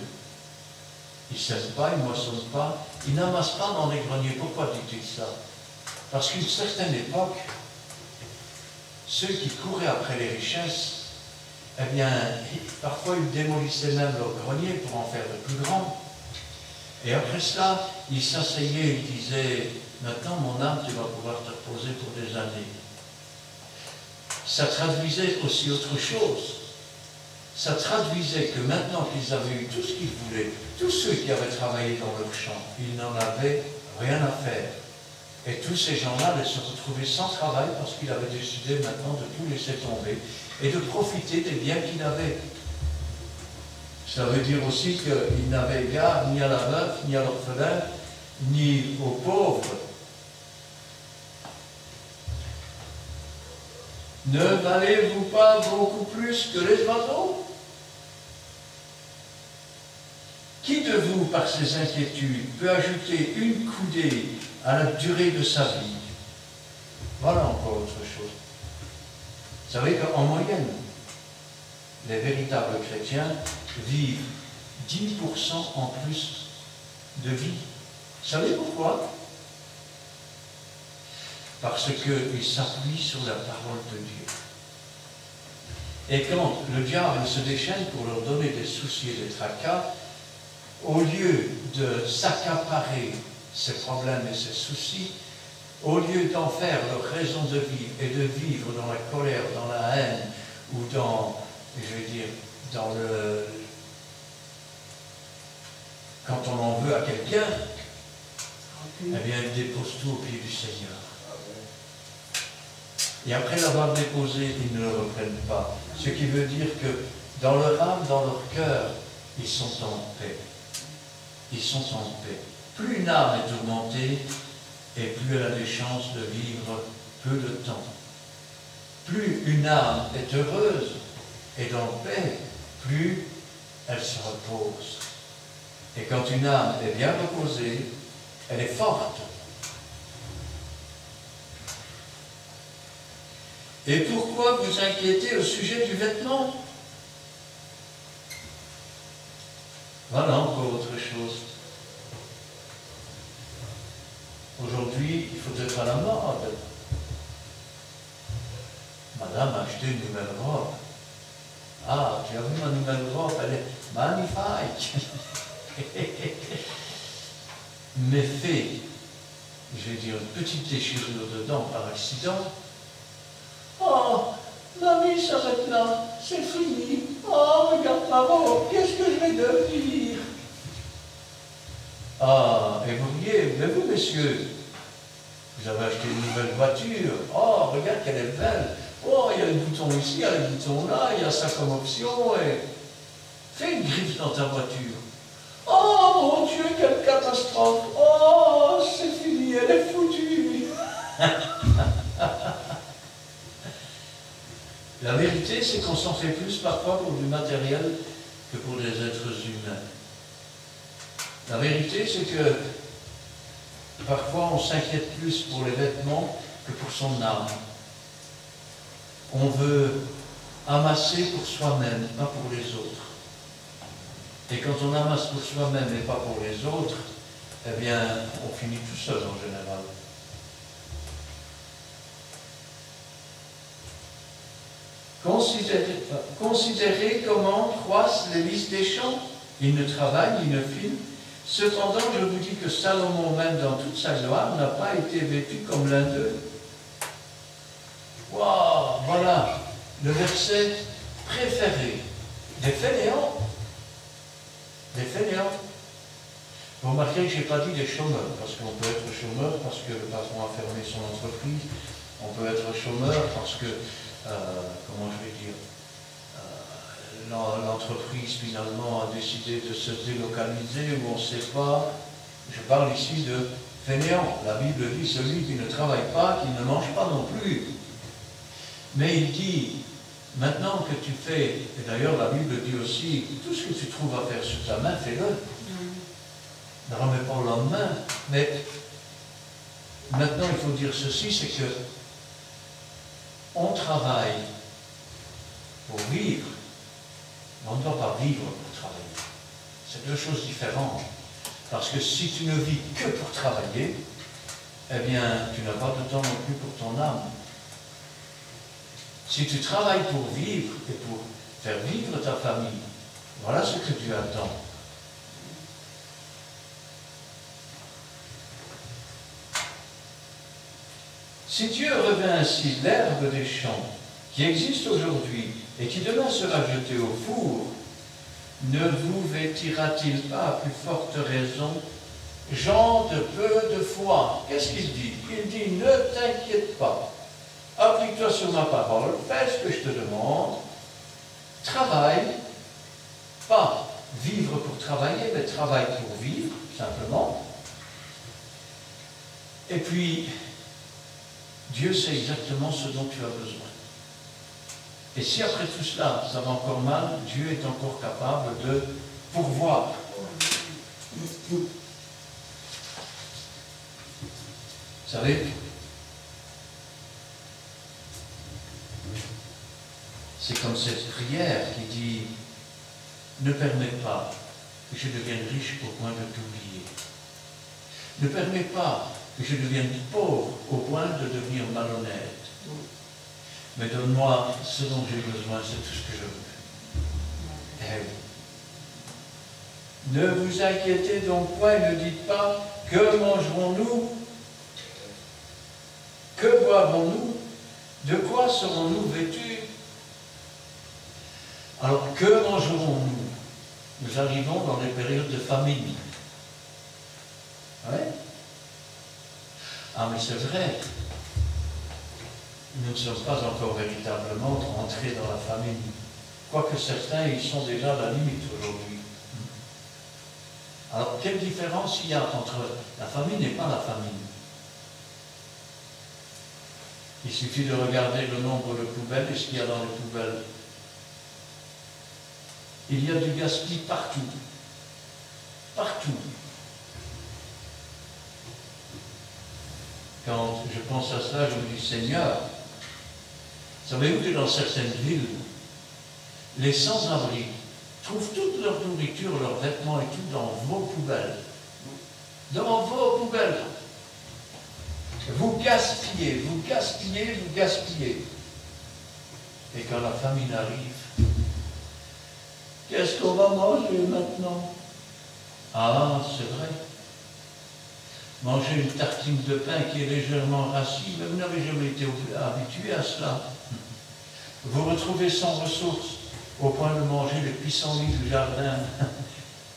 Speaker 1: ils ne sèment pas, ils ne moissonnent pas, ils n'amassent pas dans les greniers. Pourquoi dit-il ça? Parce qu'à une certaine époque, ceux qui couraient après les richesses, eh bien, parfois ils démolissaient même leurs greniers pour en faire de plus grands. Et après cela, ils s'asseyaient, ils disaient, maintenant mon âme, tu vas pouvoir te reposer pour des années. Ça traduisait aussi autre chose. Ça traduisait que maintenant qu'ils avaient eu tout ce qu'ils voulaient, tous ceux qui avaient travaillé dans leur champ, ils n'en avaient rien à faire. Et tous ces gens-là allaient se retrouver sans travail parce qu'ils avaient décidé maintenant de tout laisser tomber et de profiter des biens qu'ils avaient. Ça veut dire aussi qu'ils n'avaient égard ni à la veuve, ni à l'orphelin, ni aux pauvres. Ne valez-vous pas beaucoup plus que les oiseaux? Qui de vous, par ses inquiétudes, peut ajouter une coudée à la durée de sa vie? Voilà encore autre chose. Vous savez qu'en moyenne, les véritables chrétiens vivent 10% en plus de vie. Vous savez pourquoi? Parce qu'ils s'appuient sur la parole de Dieu. Et quand le diable se déchaîne pour leur donner des soucis et des tracas, au lieu de s'accaparer ces problèmes et ces soucis, au lieu d'en faire leur raison de vivre et de vivre dans la colère, dans la haine, ou dans, je vais dire, dans le... quand on en veut à quelqu'un, eh bien, ils déposent tout au pied du Seigneur. Et après l'avoir déposé, ils ne le reprennent pas. Ce qui veut dire que dans leur âme, dans leur cœur, ils sont en paix. Ils sont en paix. Plus une âme est tourmentée, et plus elle a des chances de vivre peu de temps. Plus une âme est heureuse et en paix, plus elle se repose. Et quand une âme est bien reposée, elle est forte. Et pourquoi vous inquiétez au sujet du vêtement? Voilà encore autre chose. Aujourd'hui, il faut être à la mode. Madame a acheté une nouvelle robe. Ah, tu as vu ma nouvelle robe, elle est magnifique. Mais fait, je vais dire, une petite déchirure dedans par accident. Oh, mamie s'arrête là, c'est fini. Oh, regarde ma robe, qu'est-ce que je vais devenir? Ah, et vous riez, mais vous, messieurs, vous avez acheté une nouvelle voiture. Oh, regarde qu'elle est belle. Oh, il y a le bouton ici, il y a le bouton là, il y a ça comme option. Et... fais une griffe dans ta voiture. Oh, mon Dieu, quelle catastrophe. Oh, c'est fini, elle est foutue. La vérité, c'est qu'on s'en fait plus parfois pour du matériel que pour des êtres humains. La vérité, c'est que parfois on s'inquiète plus pour les vêtements que pour son âme. On veut amasser pour soi-même, pas pour les autres. Et quand on amasse pour soi-même et pas pour les autres, eh bien, on finit tout seul en général. Considérez comment croissent les lys des champs. Ils ne travaillent, ils ne filent. Cependant, je vous dis que Salomon, même dans toute sa gloire, n'a pas été vêtu comme l'un d'eux. Waouh, voilà le verset préféré des fainéants. Des fainéants. Vous remarquez que je n'ai pas dit des chômeurs, parce qu'on peut être chômeur parce que le patron a fermé son entreprise. On peut être chômeur parce que, comment je vais dire, l'entreprise finalement a décidé de se délocaliser ou on ne sait pas. Je parle ici de fainéant. La Bible dit celui qui ne travaille pas, qui ne mange pas non plus. Mais il dit, maintenant que tu fais, et d'ailleurs la Bible dit aussi, tout ce que tu trouves à faire sur ta main, fais-le. Ne remets pas au lendemain. Mais maintenant il faut dire ceci, c'est que on travaille pour vivre. On ne doit pas vivre pour travailler. C'est deux choses différentes. Parce que si tu ne vis que pour travailler, eh bien, tu n'as pas de temps non plus pour ton âme. Si tu travailles pour vivre et pour faire vivre ta famille, voilà ce que Dieu attend. Si Dieu revint ainsi l'herbe des champs, qui existe aujourd'hui, et qui demain sera jeté au four, ne vous vêtira-t-il pas à plus forte raison, gens de peu de foi? Qu'est-ce qu'il dit? Il dit, ne t'inquiète pas, applique-toi sur ma parole, fais ce que je te demande, travaille, pas vivre pour travailler, mais travaille pour vivre, simplement. Et puis, Dieu sait exactement ce dont tu as besoin. Et si après tout cela, ça va encore mal, Dieu est encore capable de pourvoir. Vous savez, c'est comme cette prière qui ne permet pas que je devienne riche au point de t'oublier. Ne permet pas que je devienne pauvre au point de devenir malhonnête. Mais donne-moi ce dont j'ai besoin, c'est tout ce que je veux. Eh oui. Ne vous inquiétez donc point et ne dites pas que mangerons-nous, que boirons-nous, de quoi serons-nous vêtus? Alors, que mangerons-nous? Nous arrivons dans les périodes de famine. Oui? Ah, mais c'est vrai. Nous ne sommes pas encore véritablement entrés dans la famine. Quoique certains y sont déjà à la limite aujourd'hui. Alors, quelle différence il y a entre la famine et pas la famine? Il suffit de regarder le nombre de poubelles et ce qu'il y a dans les poubelles. Il y a du gaspillage partout. Partout. Quand je pense à cela, je me dis, Seigneur, savez-vous que dans certaines villes, les sans-abri trouvent toute leur nourriture, leurs vêtements et tout dans vos poubelles. Dans vos poubelles. Vous gaspillez, vous gaspillez, vous gaspillez. Et quand la famine arrive, qu'est-ce qu'on va manger maintenant? Ah, c'est vrai. Manger une tartine de pain qui est légèrement rassis, mais vous n'avez jamais été habitué à cela. Vous retrouvez sans ressources, au point de manger les pissenlits du jardin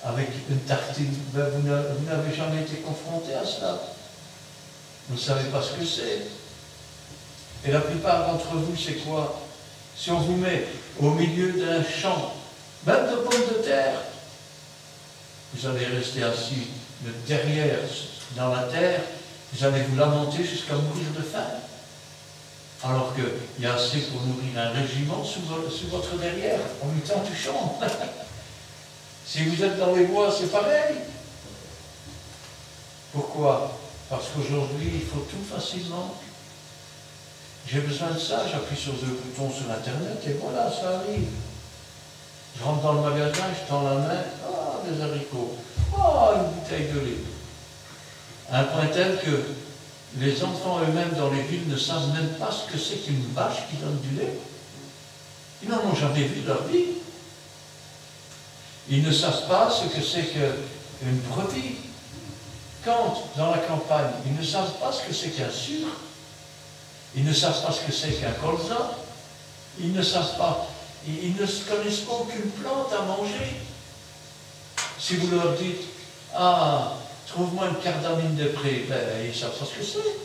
Speaker 1: avec une tartine. Ben, vous n'avez jamais été confronté à cela. Vous ne savez pas ce que c'est. Et la plupart d'entre vous, c'est quoi? Si on vous met au milieu d'un champ, même de pommes de terre, vous allez rester assis derrière dans la terre, vous allez vous lamenter jusqu'à mourir de faim. Alors qu'il y a assez pour nourrir un régiment sous votre derrière, en 8 ans du champ. Si vous êtes dans les bois, c'est pareil. Pourquoi? Parce qu'aujourd'hui, il faut tout facilement. J'ai besoin de ça, j'appuie sur 2 boutons sur Internet et voilà, ça arrive. Je rentre dans le magasin, je tends la main, ah, des haricots, ah, une bouteille de lait. À un point tel que les enfants eux-mêmes dans les villes ne savent même pas ce que c'est qu'une vache qui donne du lait. Ils n'en ont jamais vu de leur vie. Ils ne savent pas ce que c'est qu'une brebis. Quand, dans la campagne, ils ne savent pas ce que c'est qu'un sucre. Ils ne savent pas ce que c'est qu'un colza. Ils ne savent pas. Ils ne connaissent aucune plante à manger. Si vous leur dites, ah, trouve-moi une cardamine de pré, ben, ils ne savent pas ce que c'est.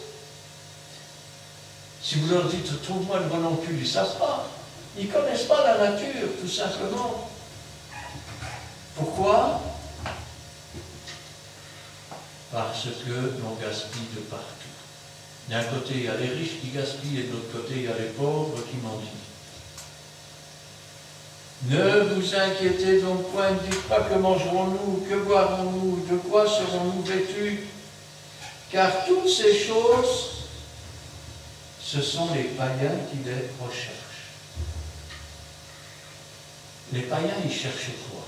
Speaker 1: Si vous leur dites, trouve-moi une renoncule, ils ne savent pas. Ils ne connaissent pas la nature, tout simplement. Pourquoi? Parce que l'on gaspille de partout. D'un côté, il y a les riches qui gaspillent, et de l'autre côté, il y a les pauvres qui mendient. Ne vous inquiétez donc point, ne dites pas que mangerons-nous, que boirons-nous, de quoi serons-nous vêtus, car toutes ces choses, ce sont les païens qui les recherchent. Les païens, ils cherchent quoi?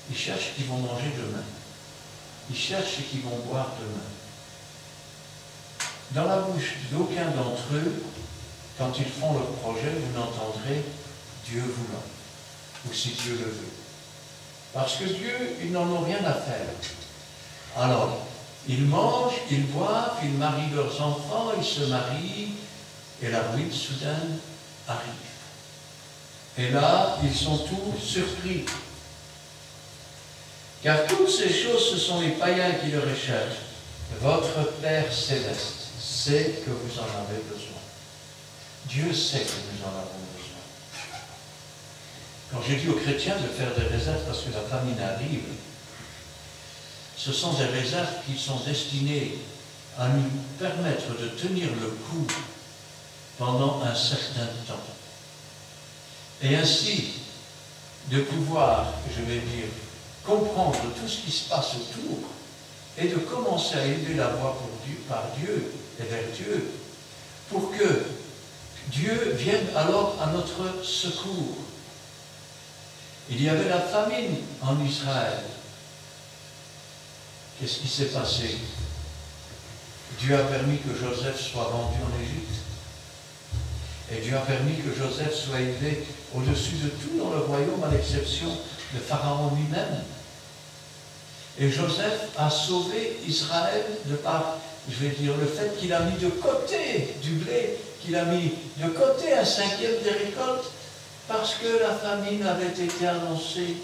Speaker 1: Ils cherchent ce qu'ils vont manger demain. Ils cherchent ce qu'ils vont boire demain. Dans la bouche d'aucun d'entre eux, quand ils font leur projet, vous n'entendrez Dieu voulant, ou si Dieu le veut. Parce que Dieu, ils n'en ont rien à faire. Alors, ils mangent, ils boivent, ils marient leurs enfants, ils se marient, et la ruine soudaine arrive. Et là, ils sont tous surpris. Car toutes ces choses, ce sont les païens qui le recherchent. Votre Père céleste sait que vous en avez besoin. Dieu sait que nous en avons besoin. Quand j'ai dit aux chrétiens de faire des réserves parce que la famine arrive, ce sont des réserves qui sont destinées à nous permettre de tenir le coup pendant un certain temps. Et ainsi, de pouvoir, je vais dire, comprendre tout ce qui se passe autour et de commencer à élever la voix pour Dieu, par Dieu et vers Dieu, pour que Dieu vienne alors à notre secours. Il y avait la famine en Israël. Qu'est-ce qui s'est passé? Dieu a permis que Joseph soit vendu en Égypte. Et Dieu a permis que Joseph soit élevé au-dessus de tout dans le royaume, à l'exception de Pharaon lui-même. Et Joseph a sauvé Israël de par, je vais dire, le fait qu'il a mis de côté du blé, qu'il a mis de côté un cinquième des récoltes, parce que la famine avait été annoncée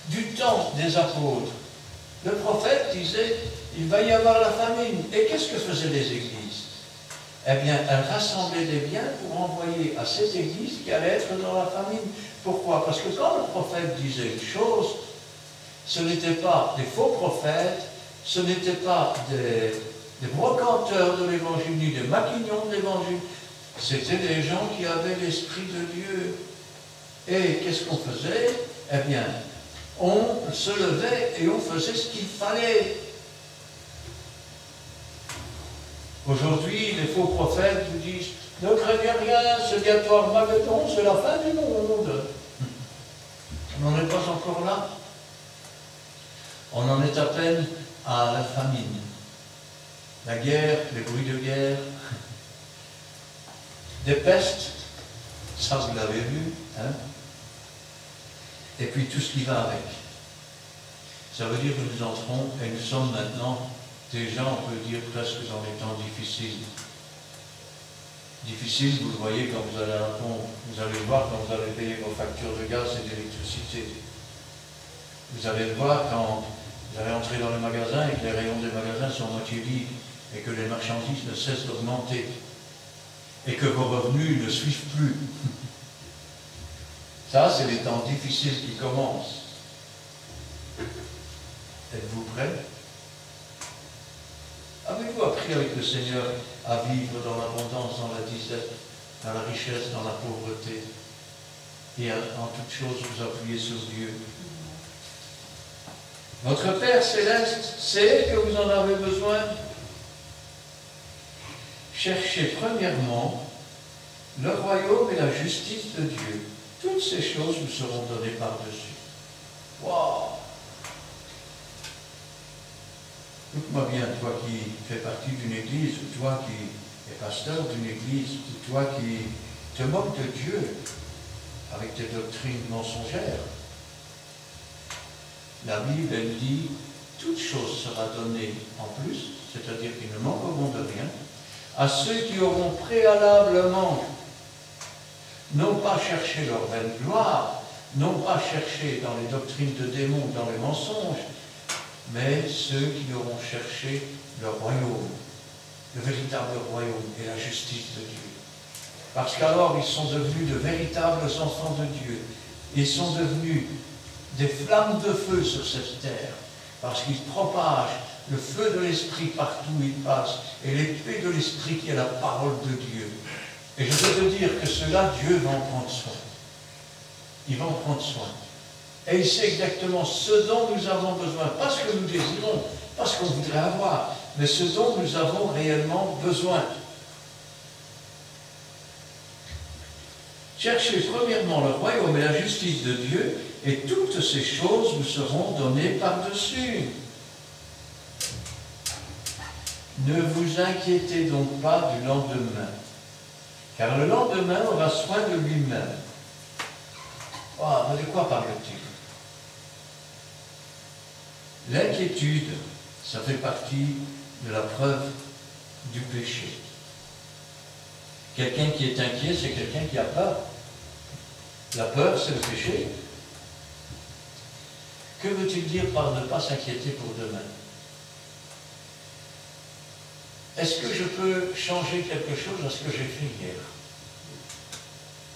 Speaker 1: du temps des apôtres. Le prophète disait, il va y avoir la famine. Et qu'est-ce que faisaient les églises? Eh bien, elles rassemblaient des biens pour envoyer à cette église qui allait être dans la famine. Pourquoi? Parce que quand le prophète disait une chose, ce n'étaient pas des faux prophètes, ce n'étaient pas des brocanteurs de l'évangile, ni des maquignons de l'évangile, c'était des gens qui avaient l'Esprit de Dieu. Et qu'est-ce qu'on faisait? Eh bien, on se levait et on faisait ce qu'il fallait. Aujourd'hui, les faux prophètes vous disent « Ne craignez rien, c'est bientôt Armageddon, c'est la fin du monde. » On n'en est pas encore là. On en est à peine à la famine. La guerre, les bruits de guerre, des pestes, ça vous l'avez vu, hein? Et puis tout ce qui va avec. Ça veut dire que nous entrons, et nous sommes maintenant déjà, on peut dire, presque dans les temps difficiles. Difficiles, vous le voyez quand vous allez à la pompe, vous allez le voir quand vous allez payer vos factures de gaz et d'électricité. Vous allez le voir quand vous allez entrer dans le magasin et que les rayons des magasins sont moitié vides et que les marchandises ne cessent d'augmenter et que vos revenus ne suivent plus. Ça, c'est les temps difficiles qui commencent. Êtes-vous prêts? Avez-vous appris avec le Seigneur à vivre dans l'abondance, dans la disette, dans la richesse, dans la pauvreté, et en toutes choses vous appuyez sur Dieu? Votre Père Céleste sait que vous en avez besoin. Cherchez premièrement le royaume et la justice de Dieu. Toutes ces choses vous seront données par-dessus. Waouh! Écoute-moi bien, toi qui fais partie d'une église, ou toi qui es pasteur d'une église, ou toi qui te moques de Dieu avec tes doctrines mensongères. La Bible, elle dit, toute chose sera donnée en plus, c'est-à-dire qu'ils ne manqueront de rien, à ceux qui auront préalablement non pas cherché leur vaine gloire, non pas cherché dans les doctrines de démons, dans les mensonges, mais ceux qui auront cherché le royaume, le véritable royaume et la justice de Dieu. Parce qu'alors ils sont devenus de véritables enfants de Dieu. Ils sont devenus des flammes de feu sur cette terre, parce qu'ils propagent le feu de l'Esprit partout où ils passent, et l'épée de l'Esprit qui est la parole de Dieu. Et je peux te dire que cela, Dieu va en prendre soin. Il va en prendre soin. Et il sait exactement ce dont nous avons besoin, pas ce que nous désirons, pas ce qu'on voudrait avoir, mais ce dont nous avons réellement besoin. Cherchez premièrement le royaume et la justice de Dieu, et toutes ces choses vous seront données par-dessus. Ne vous inquiétez donc pas du lendemain, car le lendemain aura soin de lui-même. Ah, mais de quoi parle-t-il? L'inquiétude, ça fait partie de la preuve du péché. Quelqu'un qui est inquiet, c'est quelqu'un qui a peur. La peur, c'est le péché. Que veut-il dire par ne pas s'inquiéter pour demain? Est-ce que je peux changer quelque chose à ce que j'ai fait hier?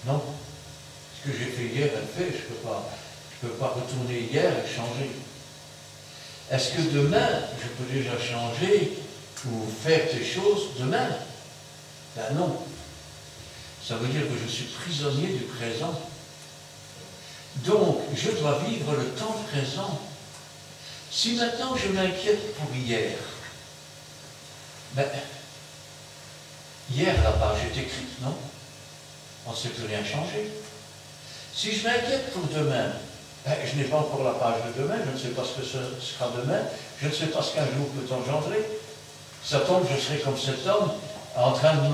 Speaker 1: Non. Ce que j'ai fait hier, elle fait. Je ne peux pas retourner hier et changer. Est-ce que demain, je peux déjà changer ou faire des choses demain? Ben non. Ça veut dire que je suis prisonnier du présent. Donc, je dois vivre le temps présent. Si maintenant je m'inquiète pour hier, ben, hier la page est écrite, non? On ne sait plus rien changer. Si je m'inquiète pour demain, Je n'ai pas encore la page de demain, je ne sais pas ce que ce sera demain, je ne sais pas ce qu'un jour peut engendrer. Ça tombe, je serai comme cet homme, en train de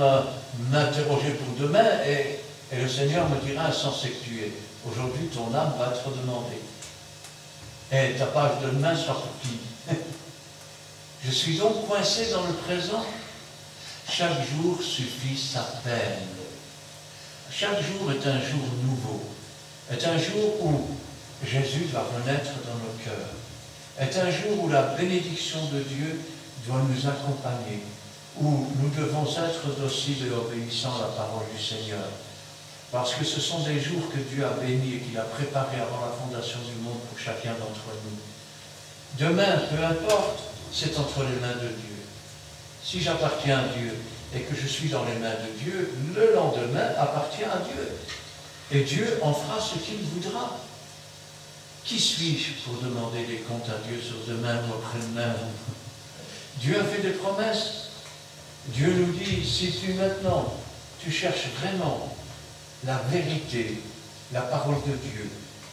Speaker 1: m'interroger pour demain, et le Seigneur me dira insensé que tu es. Aujourd'hui, ton âme va être demandée. Et ta page de demain sera pour qui? Je suis donc coincé dans le présent. Chaque jour suffit sa peine. Chaque jour est un jour nouveau. Est un jour où Jésus va renaître dans nos cœurs. Est un jour où la bénédiction de Dieu doit nous accompagner. Où nous devons être dociles et obéissants à la parole du Seigneur. Parce que ce sont des jours que Dieu a bénis et qu'il a préparés avant la fondation du monde pour chacun d'entre nous. Demain, peu importe, c'est entre les mains de Dieu. Si j'appartiens à Dieu et que je suis dans les mains de Dieu, le lendemain appartient à Dieu. Et Dieu en fera ce qu'il voudra. Qui suis-je pour demander des comptes à Dieu sur demain ou après-demain? Dieu a fait des promesses. Dieu nous dit, si tu maintenant, tu cherches vraiment la vérité, la parole de Dieu,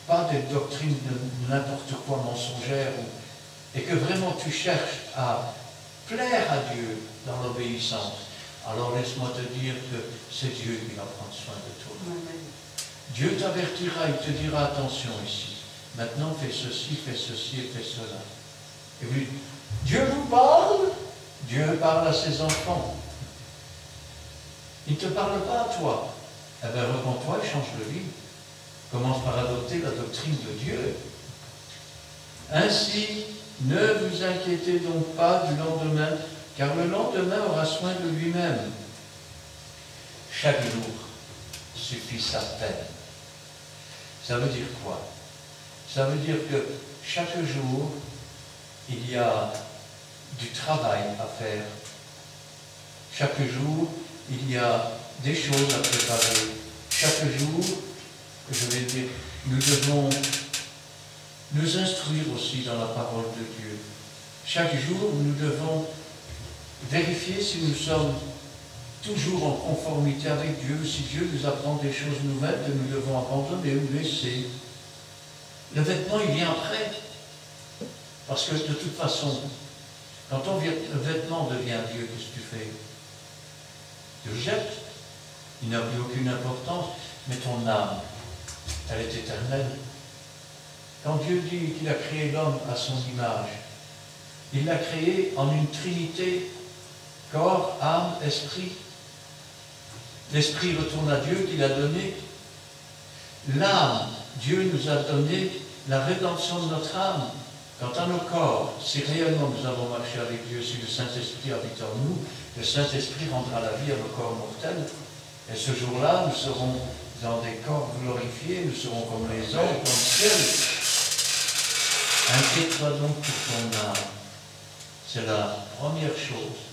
Speaker 1: pas des doctrines de n'importe quoi mensongères, et que vraiment tu cherches à plaire à Dieu dans l'obéissance, alors laisse-moi te dire que c'est Dieu qui va prendre soin de toi.
Speaker 3: Amen.
Speaker 1: Dieu t'avertira, il te dira attention ici. Maintenant fais ceci et fais cela. Et puis, Dieu vous parle, Dieu parle à ses enfants. Il ne te parle pas à toi. Eh bien, repens-toi et change de vie. Commence par adopter la doctrine de Dieu. Ainsi, ne vous inquiétez donc pas du lendemain, car le lendemain aura soin de lui-même. Chaque jour suffit sa peine. Ça veut dire quoi? Ça veut dire que chaque jour, il y a du travail à faire. Chaque jour, il y a des choses à préparer. Chaque jour, je vais dire, nous devons nous instruire aussi dans la parole de Dieu. Chaque jour, nous devons vérifier si nous sommes toujours en conformité avec Dieu, si Dieu nous apprend des choses nouvelles que nous devons abandonner ou laisser. Le vêtement, il vient après. Parce que de toute façon, quand le vêtement devient Dieu, qu'est-ce que tu fais? Tu le jettes. Il n'a plus aucune importance, mais ton âme, elle est éternelle. Quand Dieu dit qu'il a créé l'homme à son image, il l'a créé en une trinité, corps, âme, esprit. L'esprit retourne à Dieu qui l'a donné. L'âme, Dieu nous a donné la rédemption de notre âme. Quant à nos corps, si réellement nous avons marché avec Dieu, si le Saint-Esprit habite en nous, le Saint-Esprit rendra la vie à nos corps mortels. Et ce jour-là, nous serons dans des corps glorifiés, nous serons comme les anges dans le ciel. Inquiète-toi donc pour ton âme. C'est la première chose.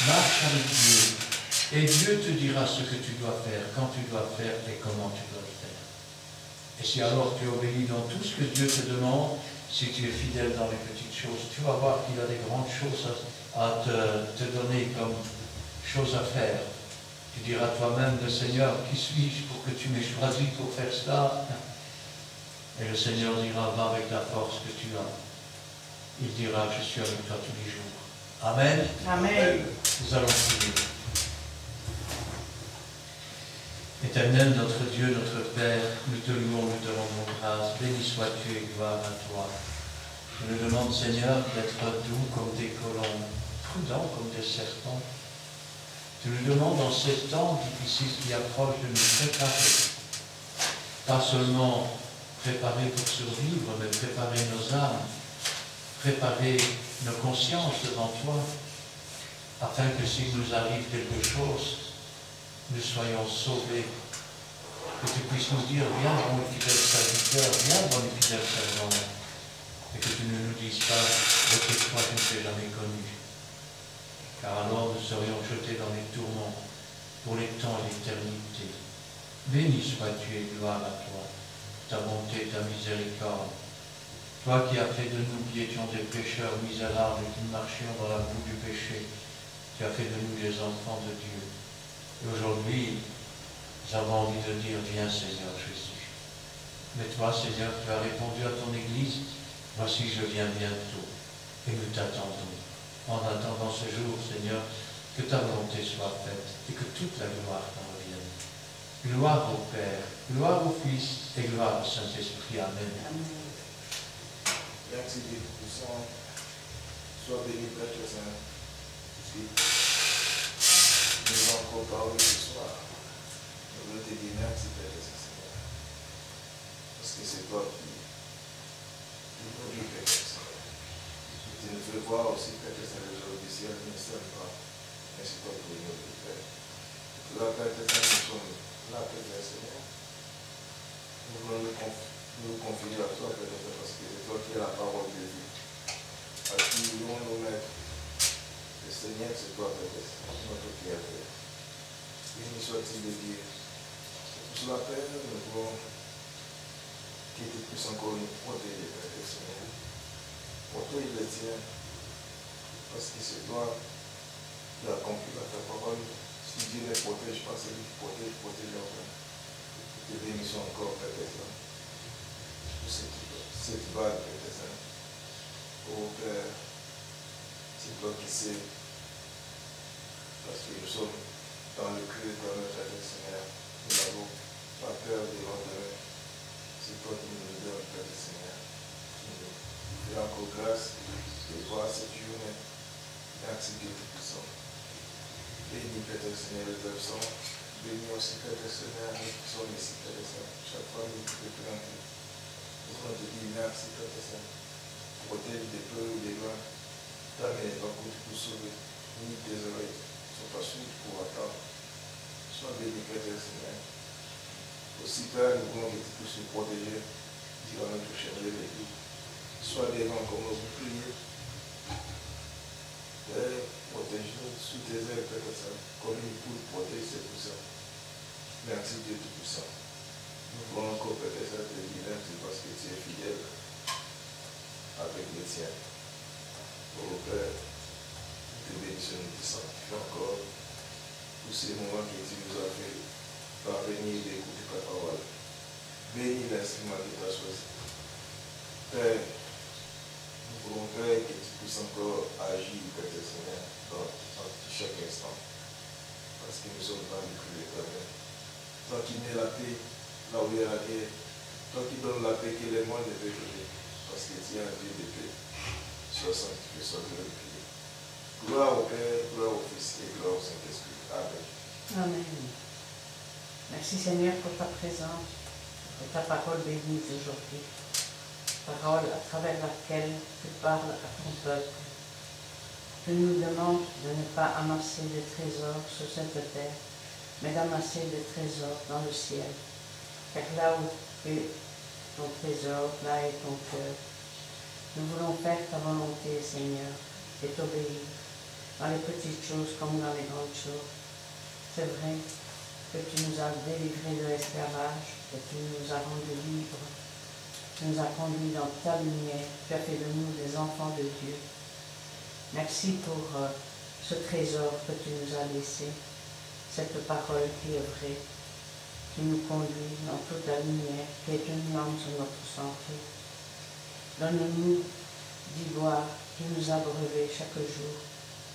Speaker 1: Marche avec Dieu. Et Dieu te dira ce que tu dois faire, quand tu dois faire et comment tu dois le faire. Et si alors tu obéis dans tout ce que Dieu te demande, si tu es fidèle dans les petites choses, tu vas voir qu'il a des grandes choses à te donner comme choses à faire. Tu diras toi-même, le Seigneur, qui suis-je pour que tu m'aies choisi pour faire cela? Et le Seigneur dira, va avec la force que tu as. Il dira, je suis avec toi tous les jours. Amen.
Speaker 3: Amen.
Speaker 1: Nous allons prier. Éternel, notre Dieu, notre Père, nous te louons, nous te rendons grâce. Béni sois-tu et gloire à toi. Je nous demande, Seigneur, d'être doux comme des colombes, prudents comme des serpents. Tu nous demandes en ces temps difficiles qui approchent de nous préparer. Pas seulement préparer pour survivre, mais préparer nos âmes, préparer nos consciences devant toi, afin que s'il nous arrive quelque chose, nous soyons sauvés. Que tu puisses nous dire, viens, bon et fidèle serviteur, viens, bon et fidèle servant. Et que tu ne nous dises pas, retiens-toi, je ne t'ai jamais connu. Car alors nous serions jetés dans les tourments pour les temps et l'éternité. Béni sois-tu et gloire à toi, ta bonté, ta miséricorde. Toi qui as fait de nous qui étions des pécheurs misérables et qui marchions dans la boue du péché, tu as fait de nous des enfants de Dieu. Et aujourd'hui, nous avons envie de dire, viens Seigneur Jésus. Mais toi, Seigneur, tu as répondu à ton Église, voici je viens bientôt, et nous t'attendons. En attendant ce jour, Seigneur, que ta volonté soit faite et que toute la gloire t'en revienne. Gloire au Père, gloire au Fils et gloire au Saint-Esprit. Amen.
Speaker 3: Amen.
Speaker 4: Merci Dieu pour ça. Sois béni, Père Saint. Nous avons encore parlé ce soir. Je veux te dire merci, Père Saint. Parce que c'est toi qui nous dis, Père Saint. Tu nous fais voir aussi, Père Saint, le jour du ciel ne s'aime pas. Mais c'est toi qui nous dis, Père. Là, Père Saint, nous sommes là, Père Seigneur. Nous voulons nous confier à toi, Père Saint, parce que c'est toi qui es la parole de Dieu. À qui nous voulons nous mettre. Le Seigneur, c'est toi, Père Saint, notre Créateur. Béni soit-il de Dieu. Pour cela, Père, nous voulons que tu puisses encore nous protéger, Père Seigneur. Protège les tiens. Parce que c'est toi qui as accompli ta parole. Si Dieu ne protège pas, c'est lui qui protège encore. Te bénissons encore, Père Saint. Pour cette balle, Père Saint. Oh Père, c'est toi qui sais. Parce que nous sommes dans le creux de notre Seigneur. Nous n'avons pas peur de l'endemain. C'est toi qui nous donnes, Père Seigneur. Qui nous fait encore grâce de voir cette journée. Merci Dieu Tout-Puissant. Bénis, Père Seigneur, les absents. Bénis aussi, Père Seigneur, nous qui sommes ici, Père Seigneur. Chaque fois, nous te présentons. Nous voulons te dire merci, Père Seigneur. Protège des peurs ou des lois. Ta main n'est pas courte pour sauver, ni tes oreilles ne sont pas sourdes pour attendre. Sois béni, Père Seigneur. Aussi, Père, nous voulons que tu puisses nous protéger durant notre chemin de l'église. Sois des gens comme nous prier. Père, protège-nous sous tes ailes, Père Seigneur, comme une poule protège ses poussins. Merci Dieu Tout-Puissant. Nous voulons encore, Père Seigneur, te dire merci parce que tu es fidèle avec les tiens. Oh Père, nous te bénissons, nous te sanctifions encore pour ces moments que tu nous as fait parvenir d'écouter ta parole. Bénis l'instrument que tu as choisi. Père, nous voulons, Père, que tu puisses encore agir, Père Seigneur, dans chaque instant. Parce que nous sommes dans le creux éternel. Toi qui mets la paix là où il y a la guerre. Toi qui donnes la paix que les mois ne peuvent donner. Parce que tu es un Dieu de paix. Sois sanctifié, sois glorifié. Gloire au Père, gloire au Fils et gloire au Saint-Esprit. Amen.
Speaker 3: Amen. Merci Seigneur pour ta présence, pour ta parole bénie aujourd'hui. Parole à travers laquelle tu parles à ton peuple. Tu nous demandes de ne pas amasser des trésors sur cette terre, mais d'amasser des trésors dans le ciel. Car là où est ton trésor, là est ton cœur. Nous voulons faire ta volonté, Seigneur, et t'obéir dans les petites choses comme dans les grandes choses. C'est vrai que tu nous as délivrés de l'esclavage, que tu nous as rendus libres. Tu nous as conduits dans ta lumière, tu as fait de nous des enfants de Dieu. Merci pour ce trésor que tu nous as laissé, cette parole qui est vraie, qui nous conduit dans toute la lumière, qui est une lampe sur notre sentier. Donne-nous d'y voir, tu nous as breuvés chaque jour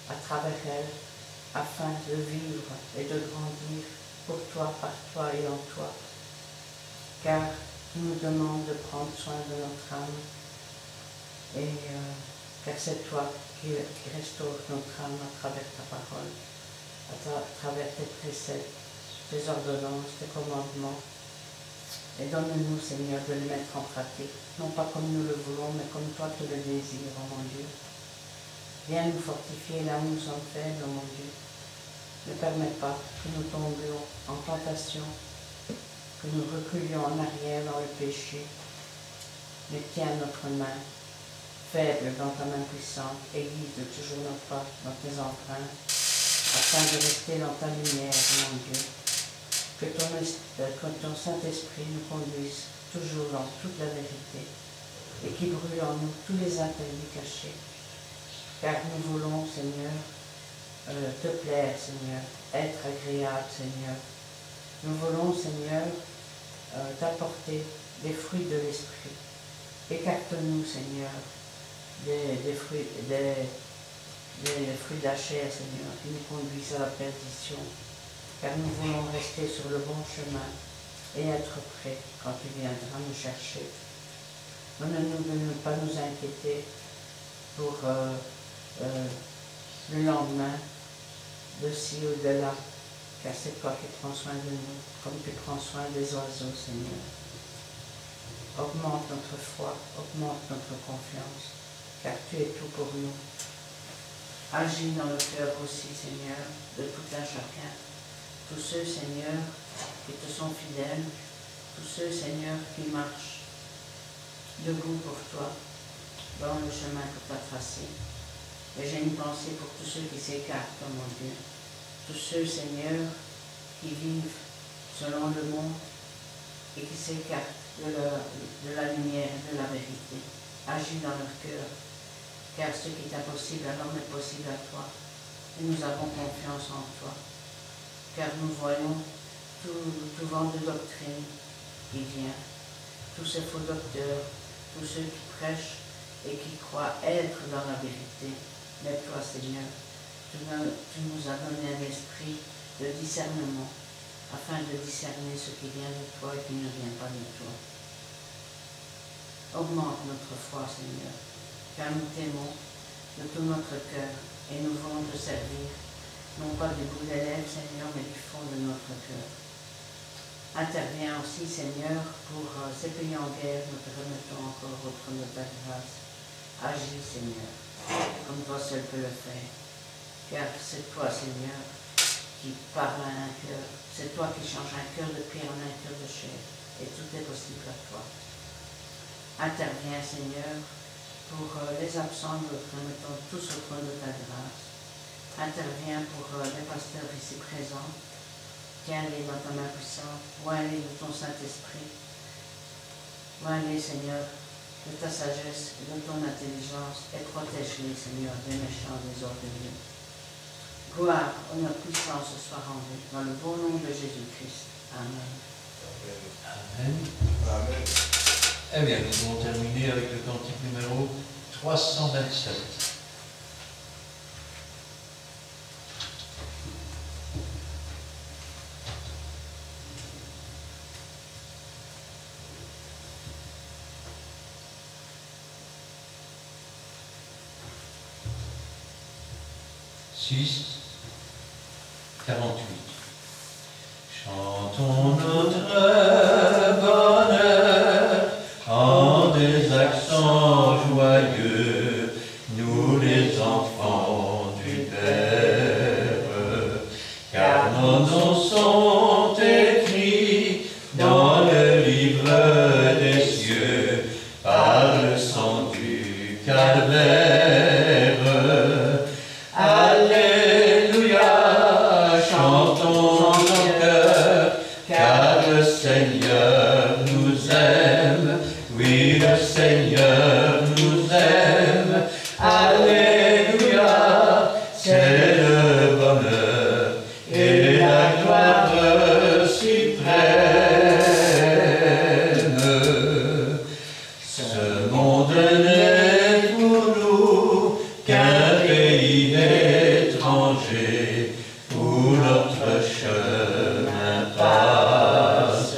Speaker 3: à travers elle, afin de vivre et de grandir pour toi, par toi et en toi. Car tu nous demandes de prendre soin de notre âme, et car c'est toi qui restaure notre âme à travers ta parole, à travers tes préceptes, tes ordonnances, tes commandements. Et donne-nous, Seigneur, de les mettre en pratique, non pas comme nous le voulons, mais comme toi tu le désires, oh mon Dieu. Viens nous fortifier là où nous sommes faibles, oh mon Dieu. Ne permets pas que nous tombions en tentation, que nous reculions en arrière dans le péché, mais tiens notre main, faible dans ta main puissante, et guide toujours nos pas dans tes empreintes, afin de rester dans ta lumière, mon Dieu. Que ton Saint-Esprit nous conduise toujours dans toute la vérité, et qui brûle en nous tous les interdits cachés. Car nous voulons, Seigneur, te plaire, Seigneur, être agréable, Seigneur. Nous voulons, Seigneur, t'apporter des fruits de l'esprit. Écarte-nous, Seigneur, des fruits de la chair, Seigneur, qui nous conduisent à la perdition, car nous voulons rester sur le bon chemin et être prêts quand tu viendras nous chercher. Donne-nous de ne pas nous inquiéter pour le lendemain, de ci ou de là, car c'est toi qui prends soin de nous, comme tu prends soin des oiseaux, Seigneur. Augmente notre foi, augmente notre confiance, car tu es tout pour nous. Agis dans le cœur aussi, Seigneur, de tout un chacun. Tous ceux, Seigneur, qui te sont fidèles, tous ceux, Seigneur, qui marchent debout pour toi, dans le chemin que tu as tracé. Et j'ai une pensée pour tous ceux qui s'écartent, oh mon Dieu. Tous ceux, Seigneur, qui vivent selon le monde et qui s'écartent de la lumière, de la vérité. Agis dans leur cœur, car ce qui est impossible à l'homme est possible à toi. Et nous avons confiance en toi, car nous voyons tout vent de doctrine qui vient, tous ces faux docteurs, tous ceux qui prêchent et qui croient être dans la vérité. Mais toi, Seigneur, tu nous as donné un esprit de discernement, afin de discerner ce qui vient de toi et qui ne vient pas de toi. Augmente notre foi, Seigneur, car nous t'aimons de tout notre cœur et nous voulons te servir, non pas du bout des lèvres, Seigneur, mais du fond de notre cœur. Interviens aussi, Seigneur, pour ces pays en guerre, nous te remettons encore au trône de ta grâce. Agis, Seigneur, comme toi seul peux le faire, car c'est toi, Seigneur, qui parle à un cœur, c'est toi qui changes un cœur de pierre en un cœur de chair, et tout est possible à toi. Interviens, Seigneur, pour les absents, nous te remettons tous au trône de ta grâce. Interviens pour les pasteurs ici présents. Tiens-les dans ta main puissante. Vois-les de ton Saint-Esprit. Vois-les, Seigneur, de ta sagesse et de ton intelligence. Et protège-les, Seigneur, des méchants, des orduriers. Gloire, honneur, puissance soit rendue. Dans le beau nom de Jésus-Christ. Amen.
Speaker 1: Amen.
Speaker 4: Amen.
Speaker 1: Eh bien, nous allons terminer avec le cantique numéro 327. (6) 48. Chantons notre bonheur en des accents joyeux, nous les enfants du Père, car nos noms sont écrits dans le livre des cieux par le sang du calvaire. Alléluia, chantons en cœur, car le Seigneur nous aime, oui, le Seigneur nous aime. Alléluia, c'est le bonheur et la gloire suprême. Ce monde n'est pour nous qu'un pays étranger où notre chemin passe,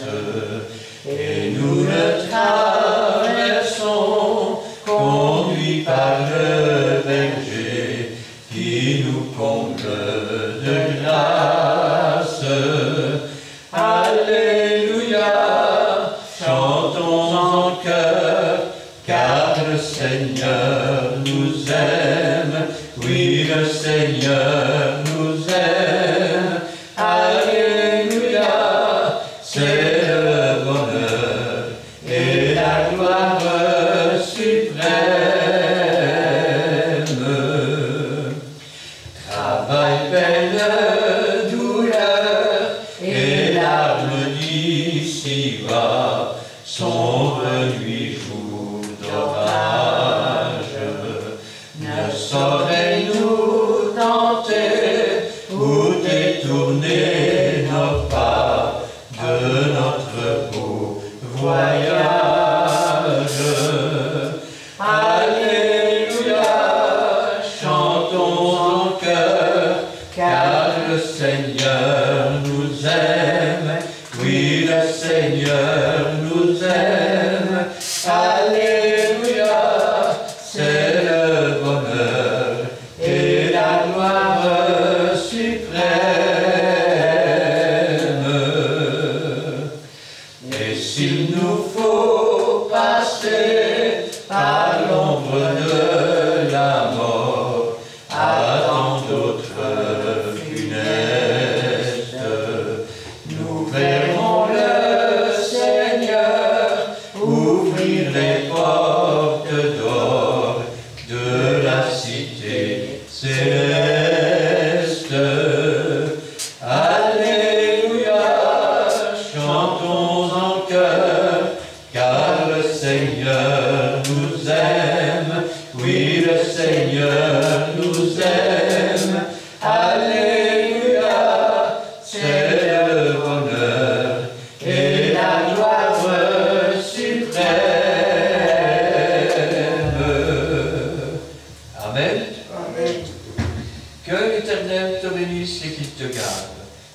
Speaker 1: et nous le traversons, conduits par le berger qui nous comble de grâce. Alléluia, chantons en chœur, car le Seigneur nous aime, oui, le Seigneur nous aime. Alléluia, c'est le bonheur et la gloire suprême. Travail, peine, douleur et larmes d'ici-bas sont venus jours d'orage. Ne saurais-nous tenter Seigneur nous aime, oui, le Seigneur nous aime. Alléluia, c'est le bonheur et la gloire suprême. Amen.
Speaker 4: Amen.
Speaker 1: Que l'Éternel te bénisse et qu'il te garde.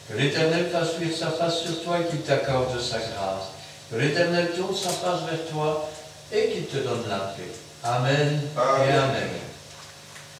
Speaker 1: Que l'Éternel fasse luire sa face sur toi et qu'il t'accorde sa grâce. Que l'Éternel tourne sa face vers toi et qu'il te donne la paix. Amen et
Speaker 4: Amen.
Speaker 1: Amen.